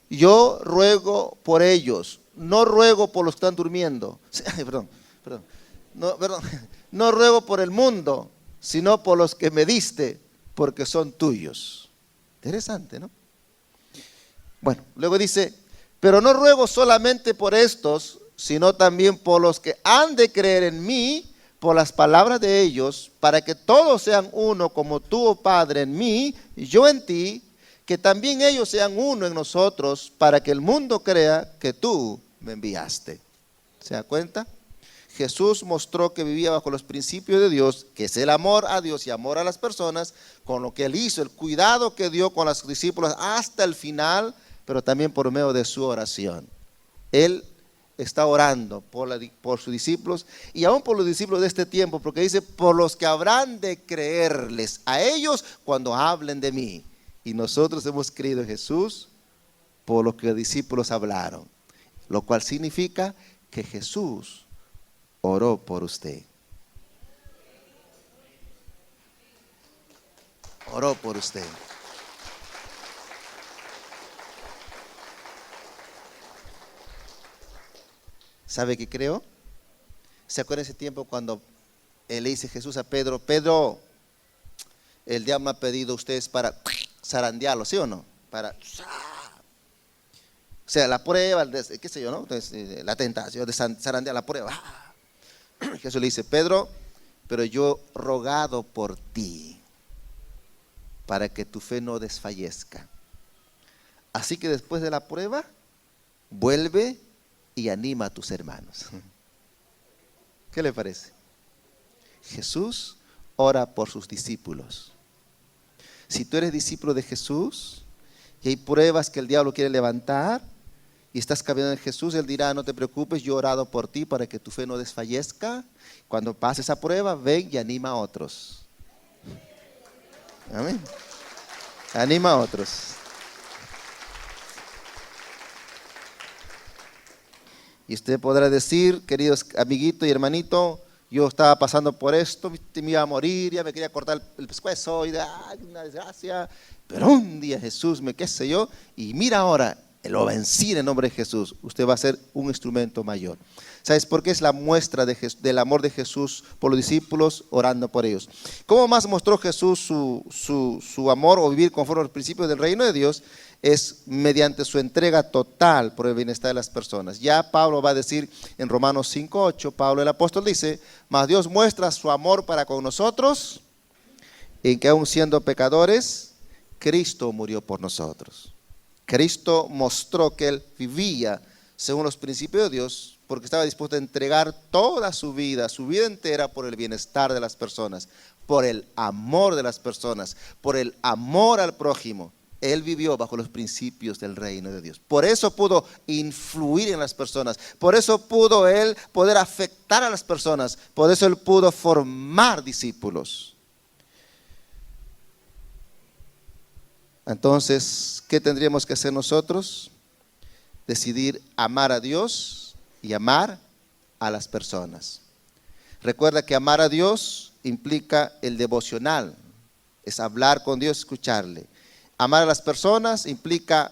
Yo ruego por ellos, no ruego por los que están durmiendo. Perdón. No ruego por el mundo, sino por los que me diste, porque son tuyos. Interesante, ¿no? Bueno, luego dice, pero no ruego solamente por estos, sino también por los que han de creer en mí, por las palabras de ellos, para que todos sean uno, como tú, oh Padre, en mí, y yo en ti, que también ellos sean uno en nosotros, para que el mundo crea que tú me enviaste. ¿Se da cuenta? Jesús mostró que vivía bajo los principios de Dios, que es el amor a Dios y amor a las personas, con lo que él hizo, el cuidado que dio con los discípulos hasta el final, pero también por medio de su oración. Él está orando por sus discípulos y aún por los discípulos de este tiempo, porque dice, por los que habrán de creerles a ellos cuando hablen de mí. Y nosotros hemos creído en Jesús por lo que los discípulos hablaron, lo cual significa que Jesús oró por usted. Oró por usted. ¿Sabe qué creo? ¿Se acuerda ese tiempo cuando le dice Jesús a Pedro, Pedro, el diablo me ha pedido a ustedes para zarandearlo, ¿sí o no? Para, o sea, la prueba, qué sé yo, ¿no? Entonces, la tentación de zarandear la prueba. Jesús le dice, Pedro, pero yo he rogado por ti para que tu fe no desfallezca. Así que después de la prueba, vuelve y anima a tus hermanos. ¿Qué le parece? Jesús ora por sus discípulos. Si tú eres discípulo de Jesús y hay pruebas que el diablo quiere levantar y estás caminando en Jesús, él dirá, no te preocupes, yo he orado por ti para que tu fe no desfallezca. Cuando pases esa prueba, ven y anima a otros. Amén. Anima a otros. Y usted podrá decir, queridos amiguito y hermanito, yo estaba pasando por esto, me iba a morir, ya me quería cortar el pescuezo, y una desgracia. Pero un día Jesús qué sé yo, y mira ahora, lo vencí en el nombre de Jesús. Usted va a ser un instrumento mayor. ¿Sabes por qué? Es la muestra del amor de Jesús por los discípulos, orando por ellos. ¿Cómo más mostró Jesús su amor o vivir conforme a los principios del reino de Dios? Es mediante su entrega total por el bienestar de las personas. Ya Pablo va a decir en Romanos 5:8, Pablo el apóstol dice, mas Dios muestra su amor para con nosotros, en que aun siendo pecadores, Cristo murió por nosotros. Cristo mostró que él vivía según los principios de Dios, porque estaba dispuesto a entregar toda su vida entera por el bienestar de las personas, por el amor de las personas, por el amor al prójimo. Él vivió bajo los principios del reino de Dios. Por eso pudo influir en las personas. Por eso pudo él poder afectar a las personas. Por eso él pudo formar discípulos. Entonces, ¿qué tendríamos que hacer nosotros? Decidir amar a Dios y amar a las personas. Recuerda que amar a Dios implica el devocional. Es hablar con Dios, escucharle. Amar a las personas implica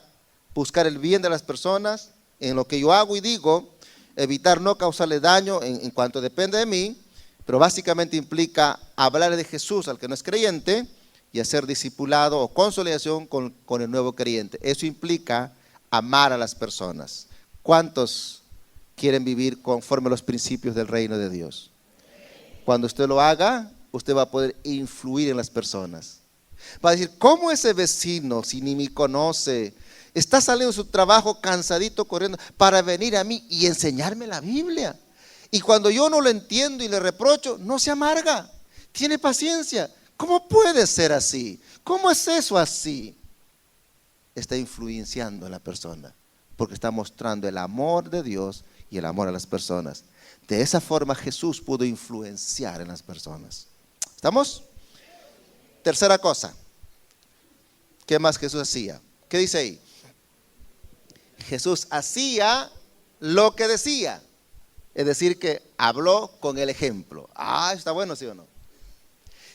buscar el bien de las personas en lo que yo hago y digo, evitar no causarle daño en cuanto depende de mí, pero básicamente implica hablar de Jesús al que no es creyente y hacer discipulado o consolidación con el nuevo creyente. Eso implica amar a las personas. ¿Cuántos quieren vivir conforme a los principios del reino de Dios. Cuando usted lo haga, usted va a poder influir en las personas. Va a decir, ¿cómo ese vecino, si ni me conoce, está saliendo de su trabajo cansadito, corriendo, para venir a mí y enseñarme la Biblia? Y cuando yo no lo entiendo y le reprocho, no se amarga, tiene paciencia. ¿Cómo puede ser así? ¿Cómo es eso así? Está influenciando en la persona, porque está mostrando el amor de Dios y el amor a las personas. De esa forma Jesús pudo influenciar en las personas. ¿Estamos? Tercera cosa. ¿Qué más Jesús hacía? ¿Qué dice ahí? Jesús hacía lo que decía. Es decir, que habló con el ejemplo. Está bueno, ¿sí o no?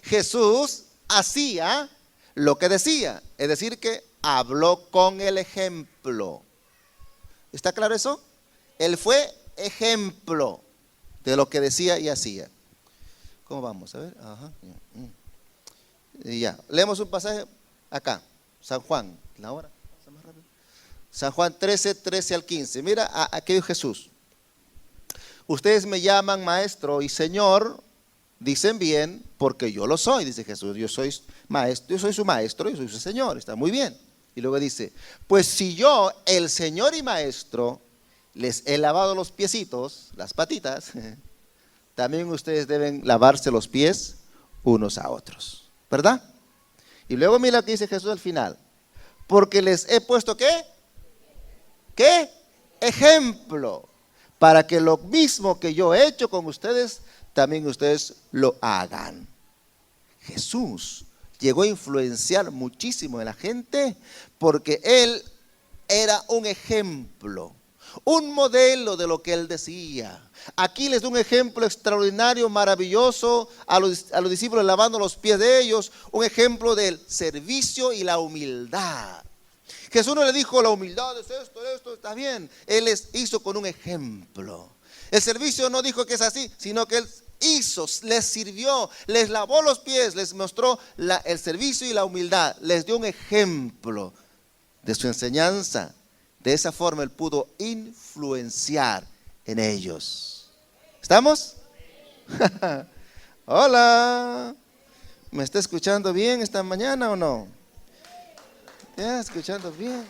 Jesús hacía lo que decía. Es decir, que habló con el ejemplo. ¿Está claro eso? Él fue ejemplo de lo que decía y hacía. ¿Cómo vamos? A ver. Y ya. Leemos un pasaje acá. San Juan. La hora. San Juan 13, 13 al 15. Mira, aquí dijo Jesús. Ustedes me llaman maestro y señor, dicen bien, porque yo lo soy, dice Jesús. Yo soy maestro, yo soy su maestro, yo soy su señor. Está muy bien. Y luego dice, pues si yo, el señor y maestro, les he lavado los piecitos, las patitas, también ustedes deben lavarse los pies unos a otros, ¿verdad? Y luego mira lo que dice Jesús al final, porque les he puesto ¿qué? ¿Qué? Ejemplo, para que lo mismo que yo he hecho con ustedes, también ustedes lo hagan. Jesús llegó a influenciar muchísimo en la gente porque Él era un ejemplo, un modelo de lo que Él decía. Aquí les doy un ejemplo extraordinario, maravilloso a los discípulos lavando los pies de ellos, un ejemplo del servicio y la humildad. Jesús no le dijo la humildad es esto está bien. Él les hizo con un ejemplo. El servicio no dijo que es así, sino que Él hizo, les sirvió, les lavó los pies, les mostró el servicio y la humildad, les dio un ejemplo de su enseñanza. De esa forma Él pudo influenciar en ellos. ¿Estamos? Hola, ¿me está escuchando bien esta mañana o no? ¿Ya escuchando bien?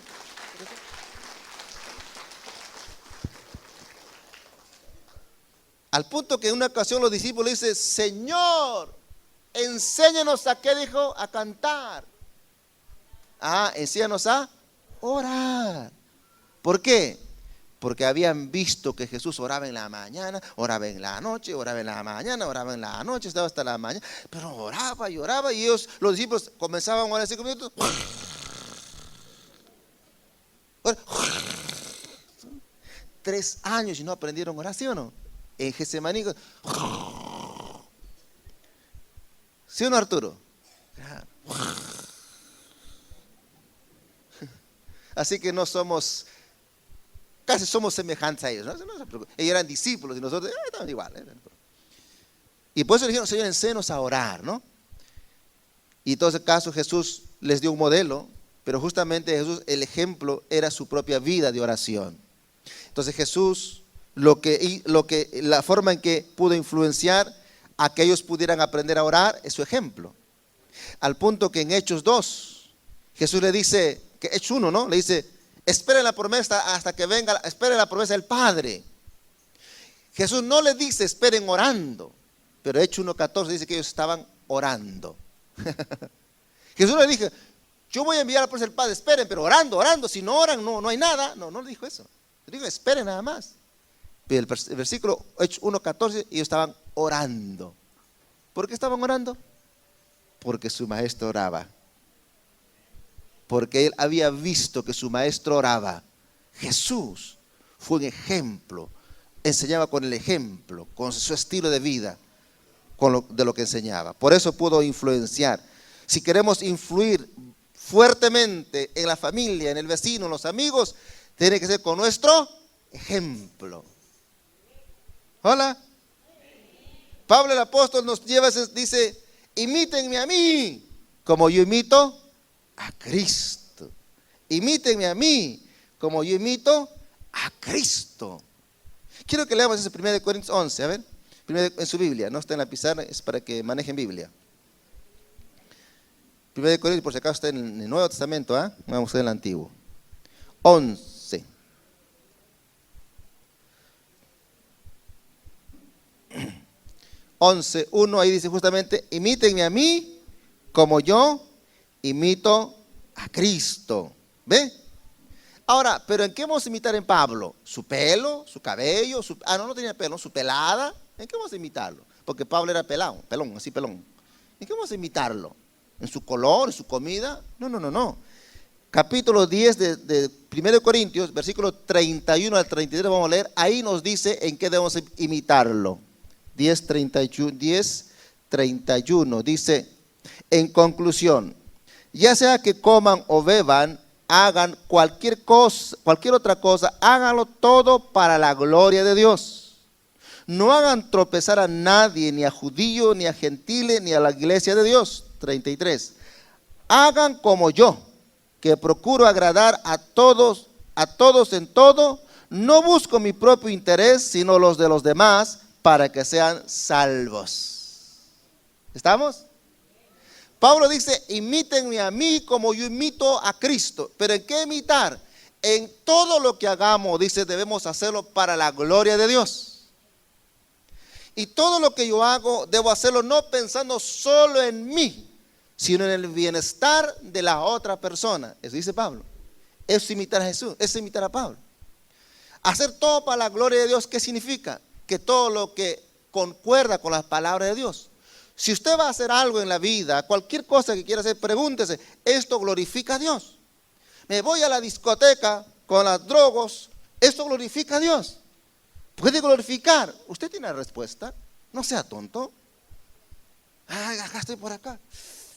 Al punto que en una ocasión los discípulos le dicen, Señor, enséñanos a qué dijo, a cantar. Enséñanos a orar. ¿Por qué? Porque habían visto que Jesús oraba en la mañana, oraba en la noche, oraba en la mañana, oraba en la noche, estaba hasta la mañana, pero oraba y oraba y ellos, los discípulos, comenzaban a orar 5 minutos. 3 años y no aprendieron a orar, ¿sí o no? En Getsemaní. ¿Sí o no, Arturo? Así que no somos, casi somos semejantes a ellos, ¿no? No se preocupen. Ellos eran discípulos y nosotros estaban igual. Y por eso le dijeron, Señor, enséñanos a orar, ¿no? Y en todo ese caso Jesús les dio un modelo, pero justamente Jesús, el ejemplo era su propia vida de oración. Entonces Jesús, la forma en que pudo influenciar a que ellos pudieran aprender a orar es su ejemplo. Al punto que en Hechos 2, Jesús le dice, que Hechos 1, ¿no? Le dice, esperen la promesa hasta que venga, esperen la promesa del Padre. Jesús no le dice, esperen orando, pero Hechos 1:14 dice que ellos estaban orando. Jesús le dijo, yo voy a enviar a la promesa del Padre, esperen, pero orando, si no oran no hay nada. No le dijo eso. Le dijo, esperen nada más. Pero el versículo Hechos 1:14, ellos estaban orando. ¿Por qué estaban orando? Porque su maestro oraba. Porque él había visto que su maestro oraba. Jesús fue un ejemplo. Enseñaba con el ejemplo, con su estilo de vida, de lo que enseñaba. Por eso pudo influenciar. Si queremos influir fuertemente en la familia, en el vecino, en los amigos, tiene que ser con nuestro ejemplo. Hola. Pablo el apóstol nos lleva, dice, imítenme a mí, como yo imito a Cristo. Imítenme a mí, como yo imito a Cristo. Quiero que leamos ese 1 Corintios 11, a ver, en su Biblia, no está en la pizarra, es para que manejen Biblia. 1 Corintios, por si acaso está en el Nuevo Testamento, vamos a ver el Antiguo. 11. Uno ahí dice justamente, imítenme a mí como yo imito a Cristo. ¿Ve? Ahora, ¿pero en qué vamos a imitar en Pablo? ¿Su pelo? ¿Su cabello? No tenía pelo, ¿su pelada? ¿En qué vamos a imitarlo? Porque Pablo era pelón, así pelón. ¿En qué vamos a imitarlo? ¿En su color, en su comida? No. Capítulo 10 de 1 Corintios, versículo 31 al 33, vamos a leer. Ahí nos dice en qué debemos imitarlo. 10:31 dice, en conclusión, ya sea que coman o beban, hagan cualquier otra cosa, háganlo todo para la gloria de Dios. No hagan tropezar a nadie, ni a judío, ni a gentile, ni a la iglesia de Dios. 33. Hagan como yo, que procuro agradar a todos en todo. No busco mi propio interés, sino los de los demás, para que sean salvos. ¿Estamos? Pablo dice, imítenme a mí como yo imito a Cristo. ¿Pero en qué imitar? En todo lo que hagamos, dice, debemos hacerlo para la gloria de Dios. Y todo lo que yo hago, debo hacerlo no pensando solo en mí, sino en el bienestar de la otra persona. Eso dice Pablo. Eso es imitar a Jesús, eso es imitar a Pablo. Hacer todo para la gloria de Dios, ¿qué significa? Que todo lo que concuerda con las palabras de Dios. Si usted va a hacer algo en la vida, cualquier cosa que quiera hacer, pregúntese, ¿esto glorifica a Dios? Me voy a la discoteca con las drogas, ¿esto glorifica a Dios? ¿Puede glorificar? ¿Usted tiene la respuesta? No sea tonto. Acá estoy por acá.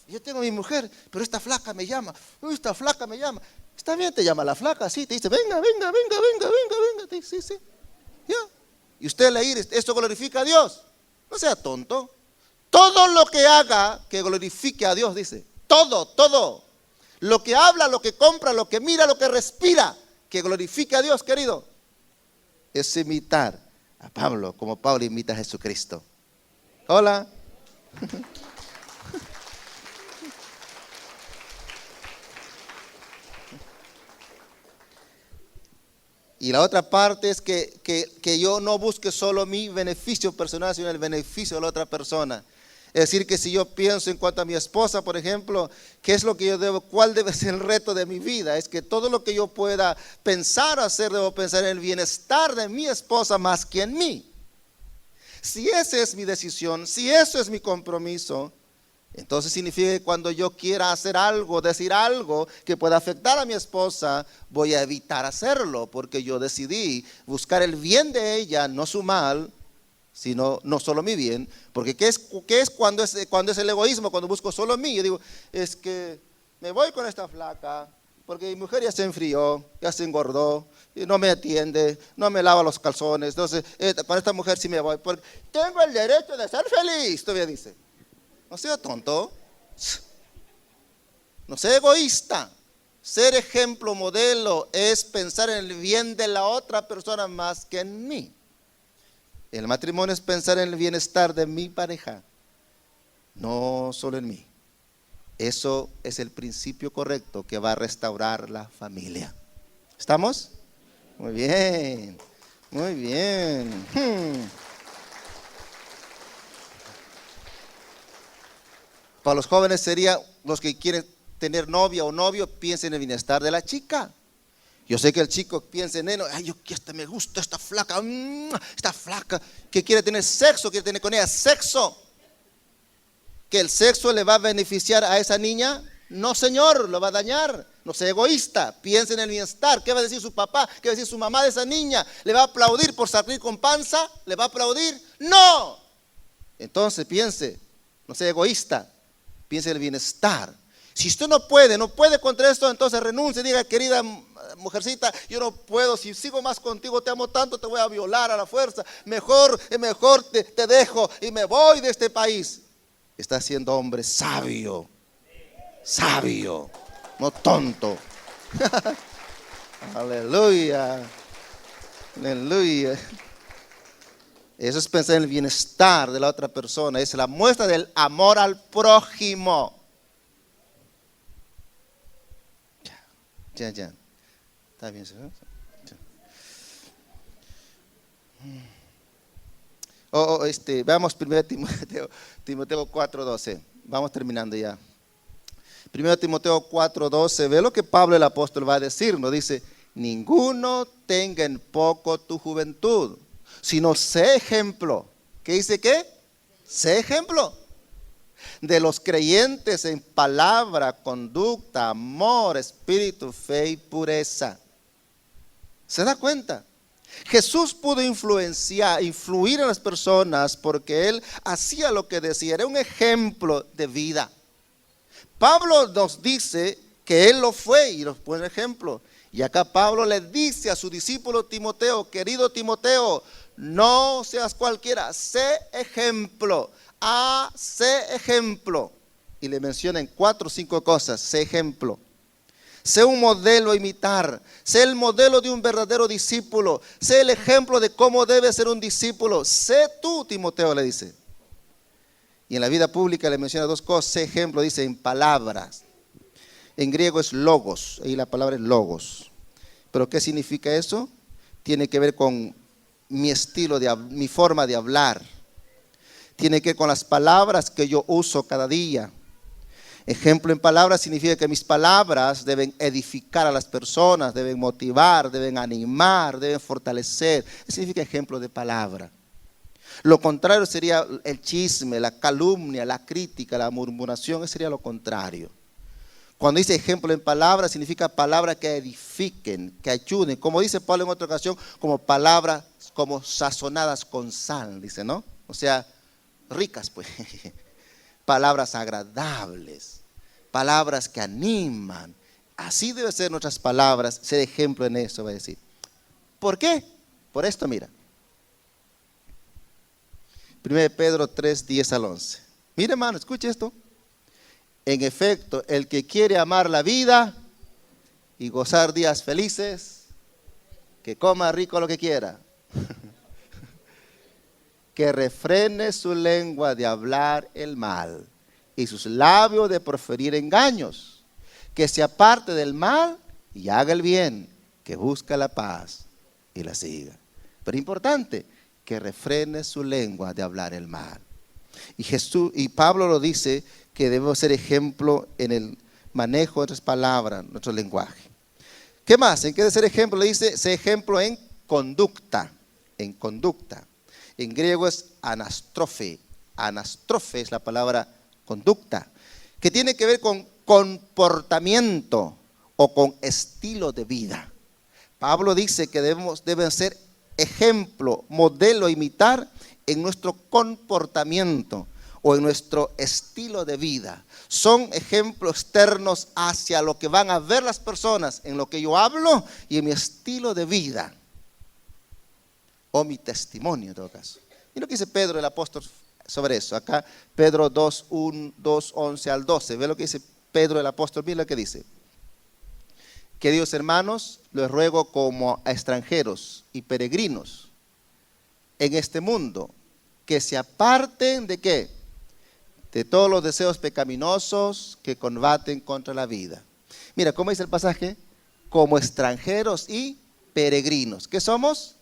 Yo tengo a mi mujer, pero esta flaca me llama. Esta flaca me llama. Está bien, te llama la flaca, sí, te dice, venga. Sí. Ya. Y usted le dice, ¿esto glorifica a Dios? No sea tonto. Todo lo que haga que glorifique a Dios, dice. Todo. Lo que habla, lo que compra, lo que mira, lo que respira, que glorifique a Dios, querido. Es imitar a Pablo, como Pablo imita a Jesucristo. Hola. Y la otra parte es que yo no busque solo mi beneficio personal, sino el beneficio de la otra persona. Es decir, que si yo pienso en cuanto a mi esposa, por ejemplo, ¿qué es lo que yo debo? ¿Cuál debe ser el reto de mi vida? Es que todo lo que yo pueda pensar o hacer, debo pensar en el bienestar de mi esposa más que en mí. Si esa es mi decisión, si eso es mi compromiso, entonces significa que cuando yo quiera hacer algo, decir algo que pueda afectar a mi esposa, voy a evitar hacerlo, porque yo decidí buscar el bien de ella, no su mal, sino no solo mi bien. Porque ¿qué es cuando es el egoísmo? Cuando busco solo mí. Yo digo, es que me voy con esta flaca, porque mi mujer ya se enfrió, ya se engordó, y no me atiende, no me lava los calzones. Entonces, para esta mujer sí me voy, porque tengo el derecho de ser feliz, todavía dice. No sea tonto, no sea egoísta. Ser ejemplo, modelo, es pensar en el bien de la otra persona más que en mí. El matrimonio es pensar en el bienestar de mi pareja, no solo en mí. Eso es el principio correcto que va a restaurar la familia. ¿Estamos? Muy bien, muy bien. Para los jóvenes sería, los que quieren tener novia o novio, piensen en el bienestar de la chica. Yo sé que el chico piensa en él, me gusta esta flaca, que quiere tener sexo, quiere tener con ella sexo. ¿Que el sexo le va a beneficiar a esa niña? No, señor, lo va a dañar. No sea egoísta, piensa en el bienestar. ¿Qué va a decir su papá? ¿Qué va a decir su mamá de esa niña? ¿Le va a aplaudir por salir con panza? ¿Le va a aplaudir? ¡No! Entonces piense, no sea egoísta, piense en el bienestar. Si usted no puede contra esto, entonces renuncie, diga, querida mujercita, yo no puedo, si sigo más contigo, te amo tanto, te voy a violar a la fuerza, mejor te dejo y me voy de este país. Está siendo hombre sabio, no tonto. Aleluya. Eso es pensar en el bienestar de la otra persona. Es la muestra del amor al prójimo. Ya. Está bien, ¿sí? Veamos 1 Timoteo 4:12. Vamos terminando ya. 1 Timoteo 4:12. Ve lo que Pablo el apóstol va a decir. Nos dice: ninguno tenga en poco tu juventud, sino sé ejemplo. ¿Qué dice qué? Sé ejemplo de los creyentes en palabra, conducta, amor, espíritu, fe y pureza. ¿Se da cuenta? Jesús pudo influir en las personas porque Él hacía lo que decía, era un ejemplo de vida. Pablo nos dice que Él lo fue y nos pone ejemplo. Y acá Pablo le dice a su discípulo Timoteo: querido Timoteo, no seas cualquiera, sé ejemplo, sé ejemplo. Y le menciona en 4 o 5 cosas: sé ejemplo. Sé un modelo a imitar, sé el modelo de un verdadero discípulo, sé el ejemplo de cómo debe ser un discípulo. Sé tú, Timoteo, le dice. Y en la vida pública le menciona 2 cosas. Sé ejemplo, dice, en palabras. En griego es logos, ahí la palabra es logos. ¿Pero qué significa eso? Tiene que ver con mi estilo, mi forma de hablar. Tiene que ver con las palabras que yo uso cada día. Ejemplo en palabras significa que mis palabras deben edificar a las personas, deben motivar, deben animar, deben fortalecer. Eso significa ejemplo de palabra. Lo contrario sería el chisme, la calumnia, la crítica, la murmuración. Eso sería lo contrario. Cuando dice ejemplo en palabras, significa palabras que edifiquen, que ayuden. Como dice Pablo en otra ocasión, como palabras como sazonadas con sal, dice, ¿no? O sea, ricas, pues. Palabras agradables, palabras que animan. Así deben ser nuestras palabras, ser ejemplo en eso, va a decir. ¿Por qué? Por esto, mira. 1 Pedro 3:10 al 11. Mire, hermano, escuche esto. En efecto, el que quiere amar la vida y gozar días felices, que coma rico lo que quiera. Que refrene su lengua de hablar el mal y sus labios de proferir engaños. Que se aparte del mal y haga el bien, que busca la paz y la siga. Pero importante, que refrene su lengua de hablar el mal. Y Pablo lo dice, que debemos ser ejemplo en el manejo de nuestras palabras, nuestro lenguaje. ¿Qué más? ¿En qué de ser ejemplo? Le dice, sé ejemplo en conducta. En conducta. En griego es anastrofe. Anastrofe es la palabra conducta, que tiene que ver con comportamiento o con estilo de vida. Pablo dice que deben ser ejemplo, modelo a imitar en nuestro comportamiento o en nuestro estilo de vida. Son ejemplos externos hacia lo que van a ver las personas en lo que yo hablo y en mi estilo de vida. O mi testimonio en todo caso. Y lo que dice Pedro el apóstol sobre eso. Acá Pedro 2:11 al 12. Ve lo que dice Pedro el apóstol. Mira lo que dice. Queridos hermanos, les ruego como a extranjeros y peregrinos en este mundo, que se aparten ¿de qué? De todos los deseos pecaminosos que combaten contra la vida. Mira, ¿cómo dice el pasaje? Como extranjeros y peregrinos. ¿Qué somos?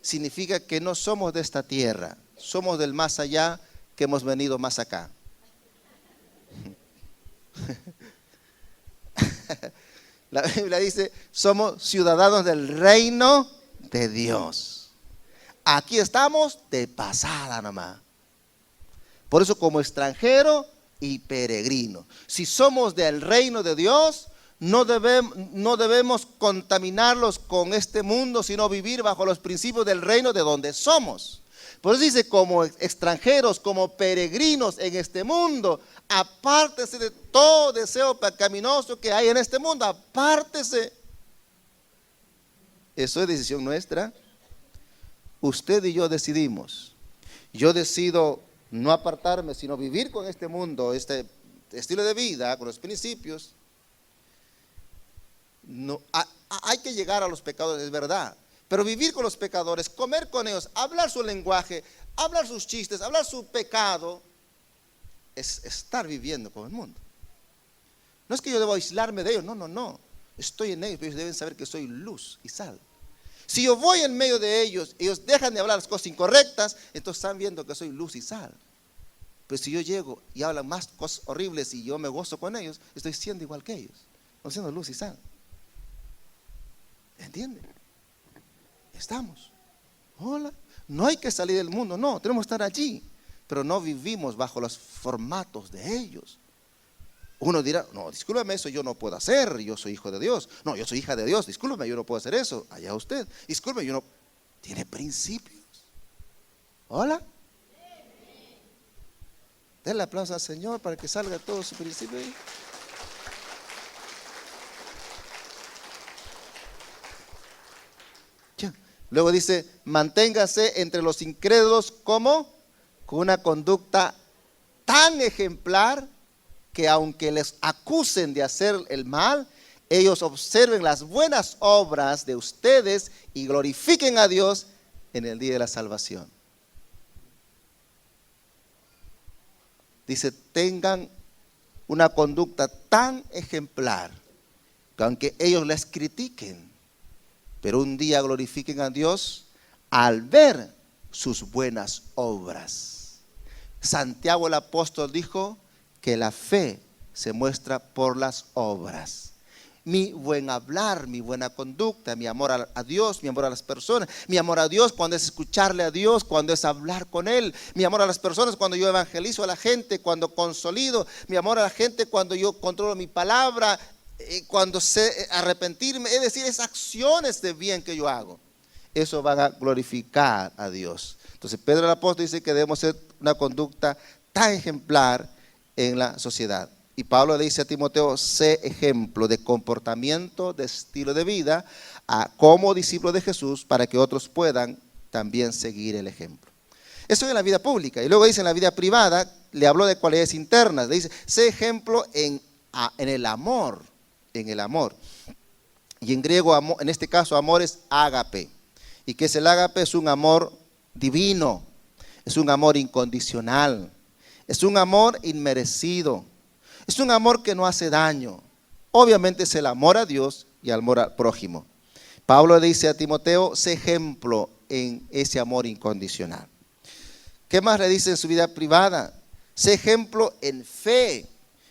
Significa que no somos de esta tierra, somos del más allá, que hemos venido más acá. La Biblia dice, somos ciudadanos del reino de Dios. Aquí estamos de pasada nomás. Por eso, como extranjero y peregrino. Si somos del reino de Dios, no debemos contaminarlos con este mundo, sino vivir bajo los principios del reino de donde somos. Por eso dice, como extranjeros, como peregrinos en este mundo, apártese de todo deseo pecaminoso que hay en este mundo, apártese. Eso es decisión nuestra. Usted y yo decidimos. Yo decido no apartarme, sino vivir con este mundo, este estilo de vida, con los principios. No, hay que llegar a los pecados, es verdad, Pero vivir con los pecadores, comer con ellos, hablar su lenguaje, hablar sus chistes, hablar su pecado, es estar viviendo con el mundo. No es que yo debo aislarme de ellos, no. Estoy en ellos, pero ellos deben saber que soy luz y sal. Si yo voy en medio de ellos, ellos dejan de hablar las cosas incorrectas, entonces están viendo que soy luz y sal. Pero si yo llego y hablan más cosas horribles y yo me gozo con ellos, estoy siendo igual que ellos, no siendo luz y sal. ¿Entienden? Estamos. Hola. No hay que salir del mundo, no, tenemos que estar allí, pero no vivimos bajo los formatos de ellos. Uno dirá, no, discúlpeme, eso yo no puedo hacer, yo soy hijo de Dios. No, yo soy hija de Dios, discúlpeme, yo no puedo hacer eso. Allá usted, discúlpeme, yo no. Tiene principios. Hola. Denle aplauso al Señor para que salga todo su principio ahí. Ya. Luego dice, manténgase entre los incrédulos como con una conducta tan ejemplar que aunque les acusen de hacer el mal, ellos observen las buenas obras de ustedes y glorifiquen a Dios en el día de la salvación. Dice, tengan una conducta tan ejemplar que aunque ellos les critiquen, pero un día glorifiquen a Dios al ver sus buenas obras. Santiago el apóstol dijo que la fe se muestra por las obras. Mi buen hablar, mi buena conducta, mi amor a Dios, mi amor a las personas. Mi amor a Dios cuando es escucharle a Dios, cuando es hablar con Él. Mi amor a las personas cuando yo evangelizo a la gente, cuando consolido. Mi amor a la gente cuando yo controlo mi palabra, cuando sé arrepentirme. Es decir, esas acciones de bien que yo hago, eso van a glorificar a Dios. Entonces Pedro el apóstol dice que debemos ser una conducta tan ejemplar en la sociedad. Y Pablo le dice a Timoteo, sé ejemplo de comportamiento, de estilo de vida, como discípulo de Jesús, para que otros puedan también seguir el ejemplo. Eso en la vida pública. Y luego dice en la vida privada, le habló de cualidades internas. Le dice, sé ejemplo en el amor, en el amor. Y en griego, en este caso, amor es ágape. ¿Y qué es el ágape? Es un amor divino, es un amor incondicional, es un amor inmerecido. Es un amor que no hace daño. Obviamente es el amor a Dios y el amor al prójimo. Pablo le dice a Timoteo, sé ejemplo en ese amor incondicional. ¿Qué más le dice en su vida privada? Sé ejemplo en fe.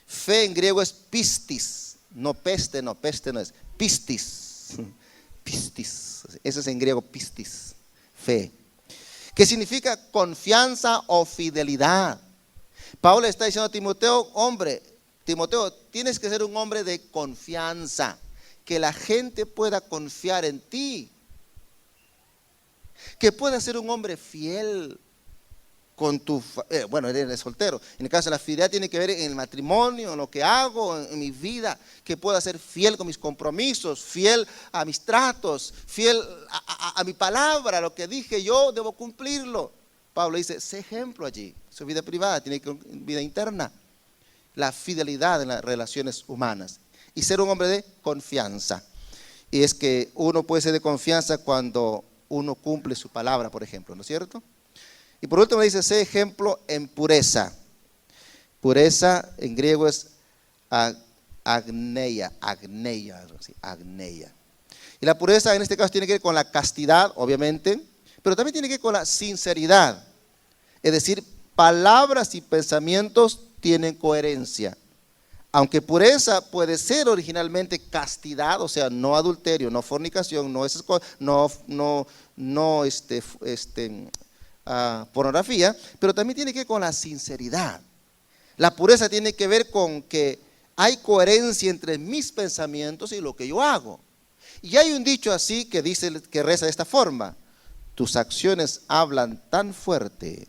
Fe en griego es pistis. No peste no es pistis. Pistis. Eso es en griego pistis. Fe. ¿Qué significa confianza o fidelidad? Pablo está diciendo a Timoteo, hombre, Timoteo, tienes que ser un hombre de confianza, que la gente pueda confiar en ti, que pueda ser un hombre fiel con bueno, eres soltero. En el caso de la fidelidad tiene que ver en el matrimonio, en lo que hago, en mi vida, que pueda ser fiel con mis compromisos, fiel a mis tratos, fiel a mi palabra, lo que dije yo debo cumplirlo. Pablo dice, sé ejemplo allí, su vida privada, tiene que ver con vida interna. La fidelidad en las relaciones humanas y ser un hombre de confianza. Y es que uno puede ser de confianza cuando uno cumple su palabra, por ejemplo, ¿no es cierto? Y por último dice, sé ejemplo en pureza. Pureza en griego es agneia. Y la pureza en este caso tiene que ver con la castidad, obviamente, pero también tiene que ver con la sinceridad. Es decir, palabras y pensamientos tienen coherencia. Aunque pureza puede ser originalmente castidad, o sea, no adulterio, no fornicación, no esas cosas, no pornografía, pero también tiene que ver con la sinceridad. La pureza tiene que ver con que hay coherencia entre mis pensamientos y lo que yo hago. Y hay un dicho así que dice, que reza de esta forma: tus acciones hablan tan fuerte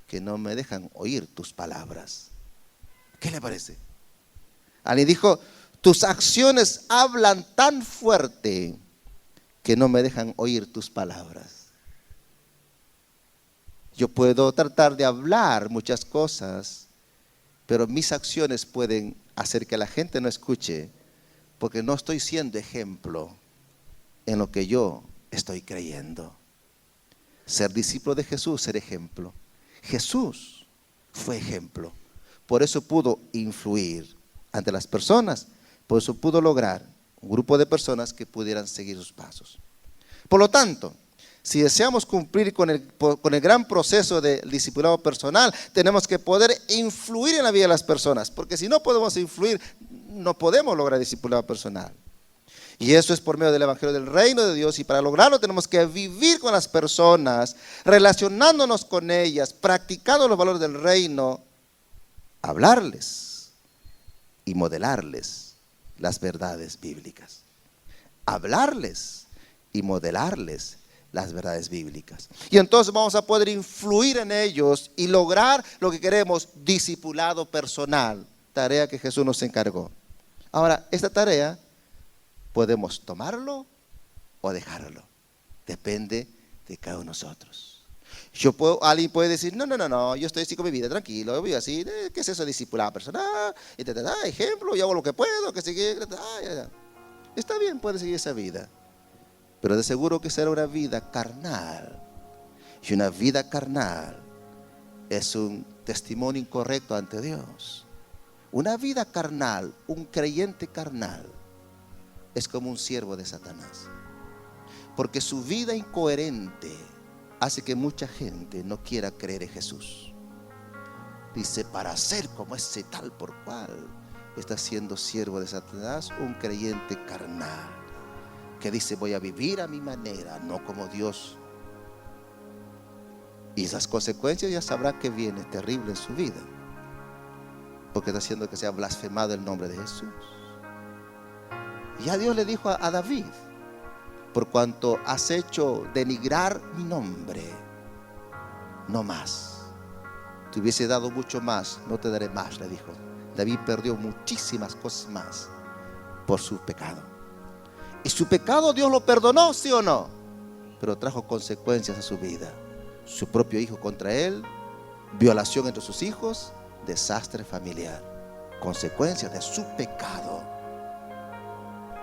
que no me dejan oír tus palabras. ¿Qué le parece? Alguien dijo, tus acciones hablan tan fuerte que no me dejan oír tus palabras. Yo puedo tratar de hablar muchas cosas, pero mis acciones pueden hacer que la gente no escuche, porque no estoy siendo ejemplo en lo que yo estoy creyendo. Ser discípulo de Jesús, ser ejemplo. Jesús fue ejemplo. Por eso pudo influir ante las personas. Por eso pudo lograr un grupo de personas que pudieran seguir sus pasos. Por lo tanto, si deseamos cumplir con el gran proceso del discipulado personal, tenemos que poder influir en la vida de las personas. Porque si no podemos influir, no podemos lograr discipulado personal. Y eso es por medio del Evangelio del Reino de Dios. Y para lograrlo tenemos que vivir con las personas, relacionándonos con ellas, practicando los valores del reino, hablarles y modelarles las verdades bíblicas. Hablarles y modelarles las verdades bíblicas. Y entonces vamos a poder influir en ellos y lograr lo que queremos, discipulado personal, tarea que Jesús nos encargó. Ahora, esta tarea podemos tomarlo o dejarlo. Depende de cada uno de nosotros. Alguien puede decir, no, yo estoy así con mi vida, tranquilo, yo voy así, ¿qué es eso de discipulado personal? Ejemplo, yo hago lo que puedo, Está bien, puede seguir esa vida. Pero de seguro que será una vida carnal. Y una vida carnal es un testimonio incorrecto ante Dios. Una vida carnal, un creyente carnal, es como un siervo de Satanás. Porque su vida incoherente hace que mucha gente no quiera creer en Jesús. Dice, para ser como ese tal por cual, está siendo siervo de Satanás, un creyente carnal, que dice, voy a vivir a mi manera, no como Dios. Y esas consecuencias ya sabrá que viene terrible en su vida, porque está haciendo que sea blasfemado el nombre de Jesús. Y ya Dios le dijo a David, por cuanto has hecho denigrar mi nombre, no más. Te hubiese dado mucho más, no te daré más, le dijo. David perdió muchísimas cosas más por su pecado. Y su pecado Dios lo perdonó, ¿sí o no? Pero trajo consecuencias a su vida. Su propio hijo contra él, violación entre sus hijos, desastre familiar, consecuencias de su pecado.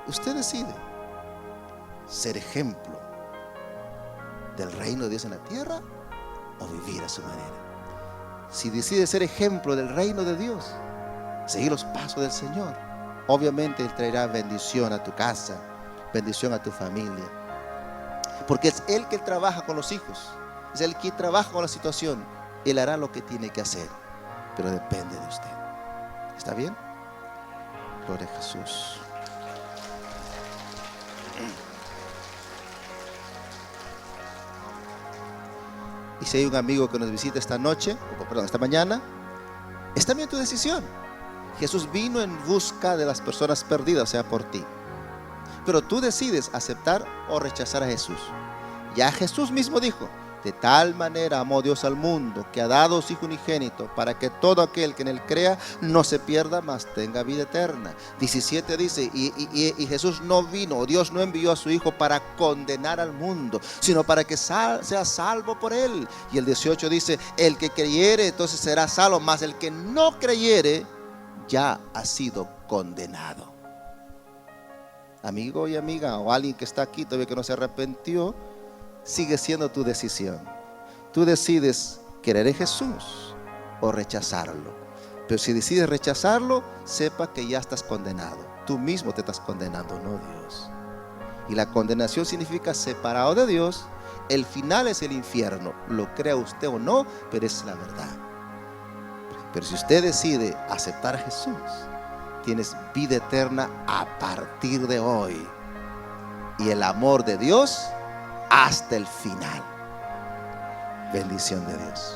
Usted decide ser ejemplo del reino de Dios en la tierra o vivir a su manera. Si decide ser ejemplo del reino de Dios, seguir los pasos del Señor, obviamente Él traerá bendición a tu casa, bendición a tu familia, porque es Él que trabaja con los hijos, es Él que trabaja con la situación. Él hará lo que tiene que hacer, pero depende de usted. ¿Está bien? Gloria a Jesús. Y si hay un amigo que nos visita esta mañana, es también tu decisión. Jesús vino en busca de las personas perdidas, o sea, por ti. Pero tú decides aceptar o rechazar a Jesús. Ya Jesús mismo dijo, de tal manera amó Dios al mundo, que ha dado su Hijo unigénito, para que todo aquel que en Él crea no se pierda, mas tenga vida eterna. 17 dice, y Jesús no vino, Dios no envió a su Hijo para condenar al mundo, sino para que sea salvo por Él. Y el 18 dice, el que creyere entonces será salvo, mas el que no creyere ya ha sido condenado. Amigo y amiga, o alguien que está aquí todavía que no se arrepintió, sigue siendo tu decisión. Tú decides querer a Jesús o rechazarlo. Pero si decides rechazarlo, sepa que ya estás condenado. Tú mismo te estás condenando, no Dios. Y la condenación significa separado de Dios. El final es el infierno. Lo crea usted o no, pero es la verdad. Pero si usted decide aceptar a Jesús, tienes vida eterna a partir de hoy. Y el amor de Dios hasta el final. Bendición de Dios.